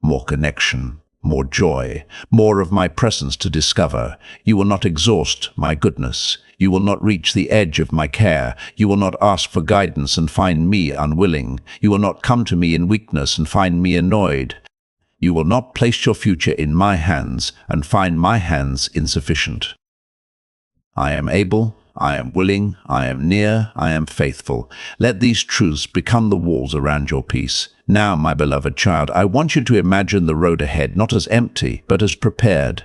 more connection, more joy, more of my presence to discover. You will not exhaust my goodness. You will not reach the edge of my care. You will not ask for guidance and find me unwilling. You will not come to me in weakness and find me annoyed. You will not place your future in my hands and find my hands insufficient. I am able, I am willing, I am near, I am faithful. Let these truths become the walls around your peace. Now, my beloved child, I want you to imagine the road ahead not as empty, but as prepared.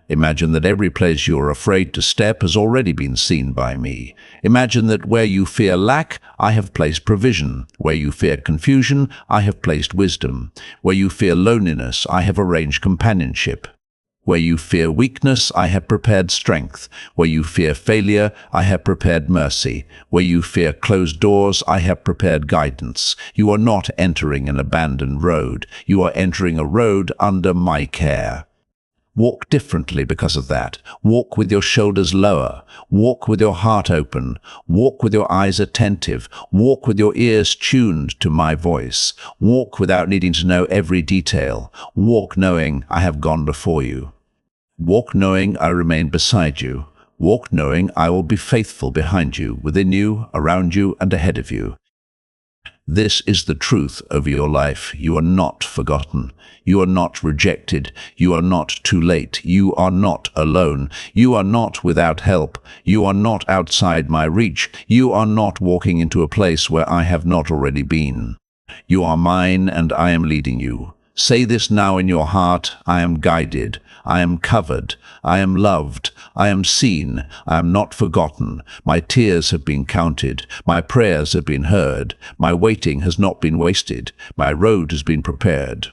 Imagine that every place you are afraid to step has already been seen by me. Imagine that where you fear lack, I have placed provision. Where you fear confusion, I have placed wisdom. Where you fear loneliness, I have arranged companionship. Where you fear weakness, I have prepared strength. Where you fear failure, I have prepared mercy. Where you fear closed doors, I have prepared guidance. You are not entering an abandoned road. You are entering a road under my care. Walk differently because of that. Walk with your shoulders lower. Walk with your heart open. Walk with your eyes attentive. Walk with your ears tuned to my voice. Walk without needing to know every detail. Walk knowing I have gone before you. Walk knowing I remain beside you. Walk knowing I will be faithful behind you, within you, around you, and ahead of you. This is the truth over your life. You are not forgotten. You are not rejected. You are not too late. You are not alone. You are not without help. You are not outside my reach. You are not walking into a place where I have not already been. You are mine, and I am leading you. Say this now in your heart. I am guided. I am covered. I am loved. I am seen. I am not forgotten. My tears have been counted. My prayers have been heard. My waiting has not been wasted. My road has been prepared.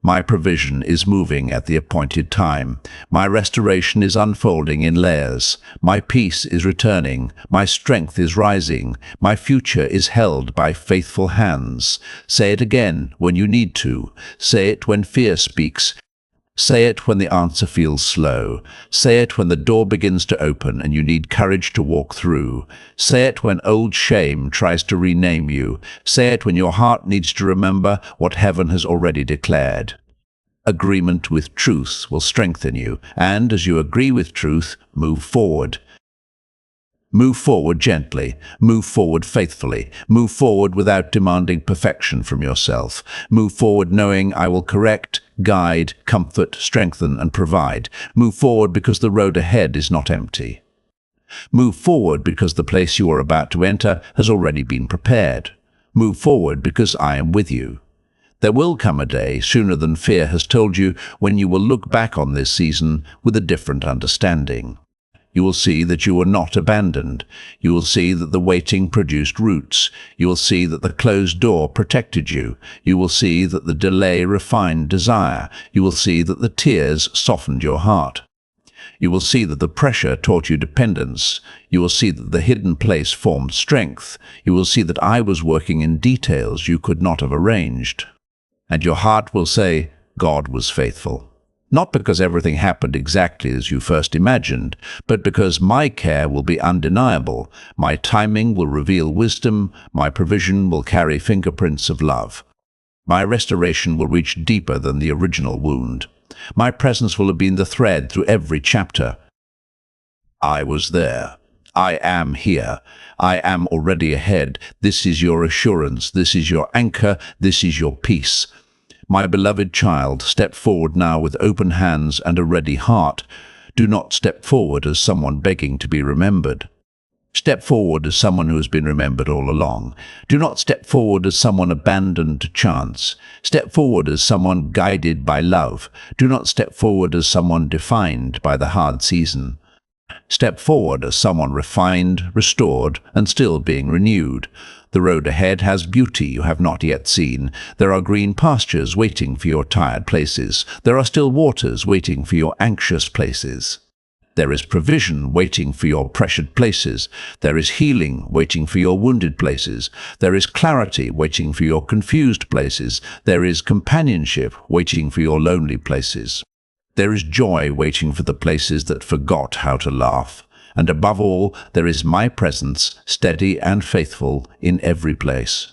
My provision is moving at the appointed time. My restoration is unfolding in layers. My peace is returning. My strength is rising. My future is held by faithful hands. Say it again when you need to. Say it when fear speaks. Say it when the answer feels slow. Say it when the door begins to open and you need courage to walk through. Say it when old shame tries to rename you. Say it when your heart needs to remember what heaven has already declared. Agreement with truth will strengthen you, and as you agree with truth, move forward. Move forward gently. Move forward faithfully. Move forward without demanding perfection from yourself. Move forward knowing I will correct, guide, comfort, strengthen, and provide. Move forward because the road ahead is not empty. Move forward because the place you are about to enter has already been prepared. Move forward because I am with you. There will come a day, sooner than fear has told you, when you will look back on this season with a different understanding. You will see that you were not abandoned. You will see that the waiting produced roots. You will see that the closed door protected you. You will see that the delay refined desire. You will see that the tears softened your heart. You will see that the pressure taught you dependence. You will see that the hidden place formed strength. You will see that I was working in details you could not have arranged. And your heart will say, God was faithful. Not because everything happened exactly as you first imagined, but because my care will be undeniable. My timing will reveal wisdom. My provision will carry fingerprints of love. My restoration will reach deeper than the original wound. My presence will have been the thread through every chapter. I was there. I am here. I am already ahead. This is your assurance. This is your anchor. This is your peace. My beloved child, step forward now with open hands and a ready heart. Do not step forward as someone begging to be remembered. Step forward as someone who has been remembered all along. Do not step forward as someone abandoned to chance. Step forward as someone guided by love. Do not step forward as someone defined by the hard season. Step forward as someone refined, restored, and still being renewed. The road ahead has beauty you have not yet seen. There are green pastures waiting for your tired places. There are still waters waiting for your anxious places. There is provision waiting for your pressured places. There is healing waiting for your wounded places. There is clarity waiting for your confused places. There is companionship waiting for your lonely places. There is joy waiting for the places that forgot how to laugh. And above all, there is my presence, steady and faithful, in every place.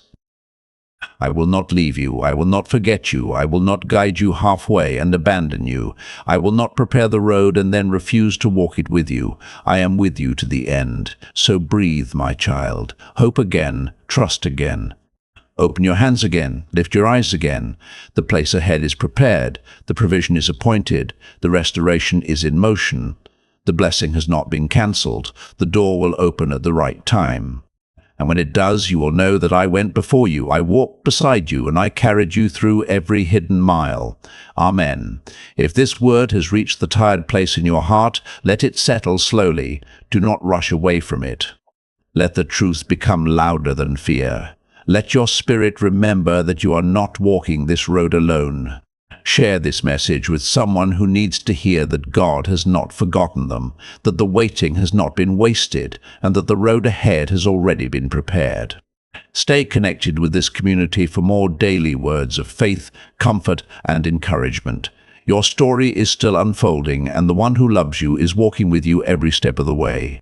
I will not leave you. I will not forget you. I will not guide you halfway and abandon you. I will not prepare the road and then refuse to walk it with you. I am with you to the end. So breathe, my child. Hope again. Trust again. Open your hands again. Lift your eyes again. The place ahead is prepared. The provision is appointed. The restoration is in motion. The blessing has not been cancelled. The door will open at the right time. And when it does, you will know that I went before you, I walked beside you, and I carried you through every hidden mile. Amen. If this word has reached the tired place in your heart, let it settle slowly. Do not rush away from it. Let the truth become louder than fear. Let your spirit remember that you are not walking this road alone. Share this message with someone who needs to hear that God has not forgotten them, that the waiting has not been wasted, and that the road ahead has already been prepared. Stay connected with this community for more daily words of faith, comfort, and encouragement. Your story is still unfolding, and the one who loves you is walking with you every step of the way.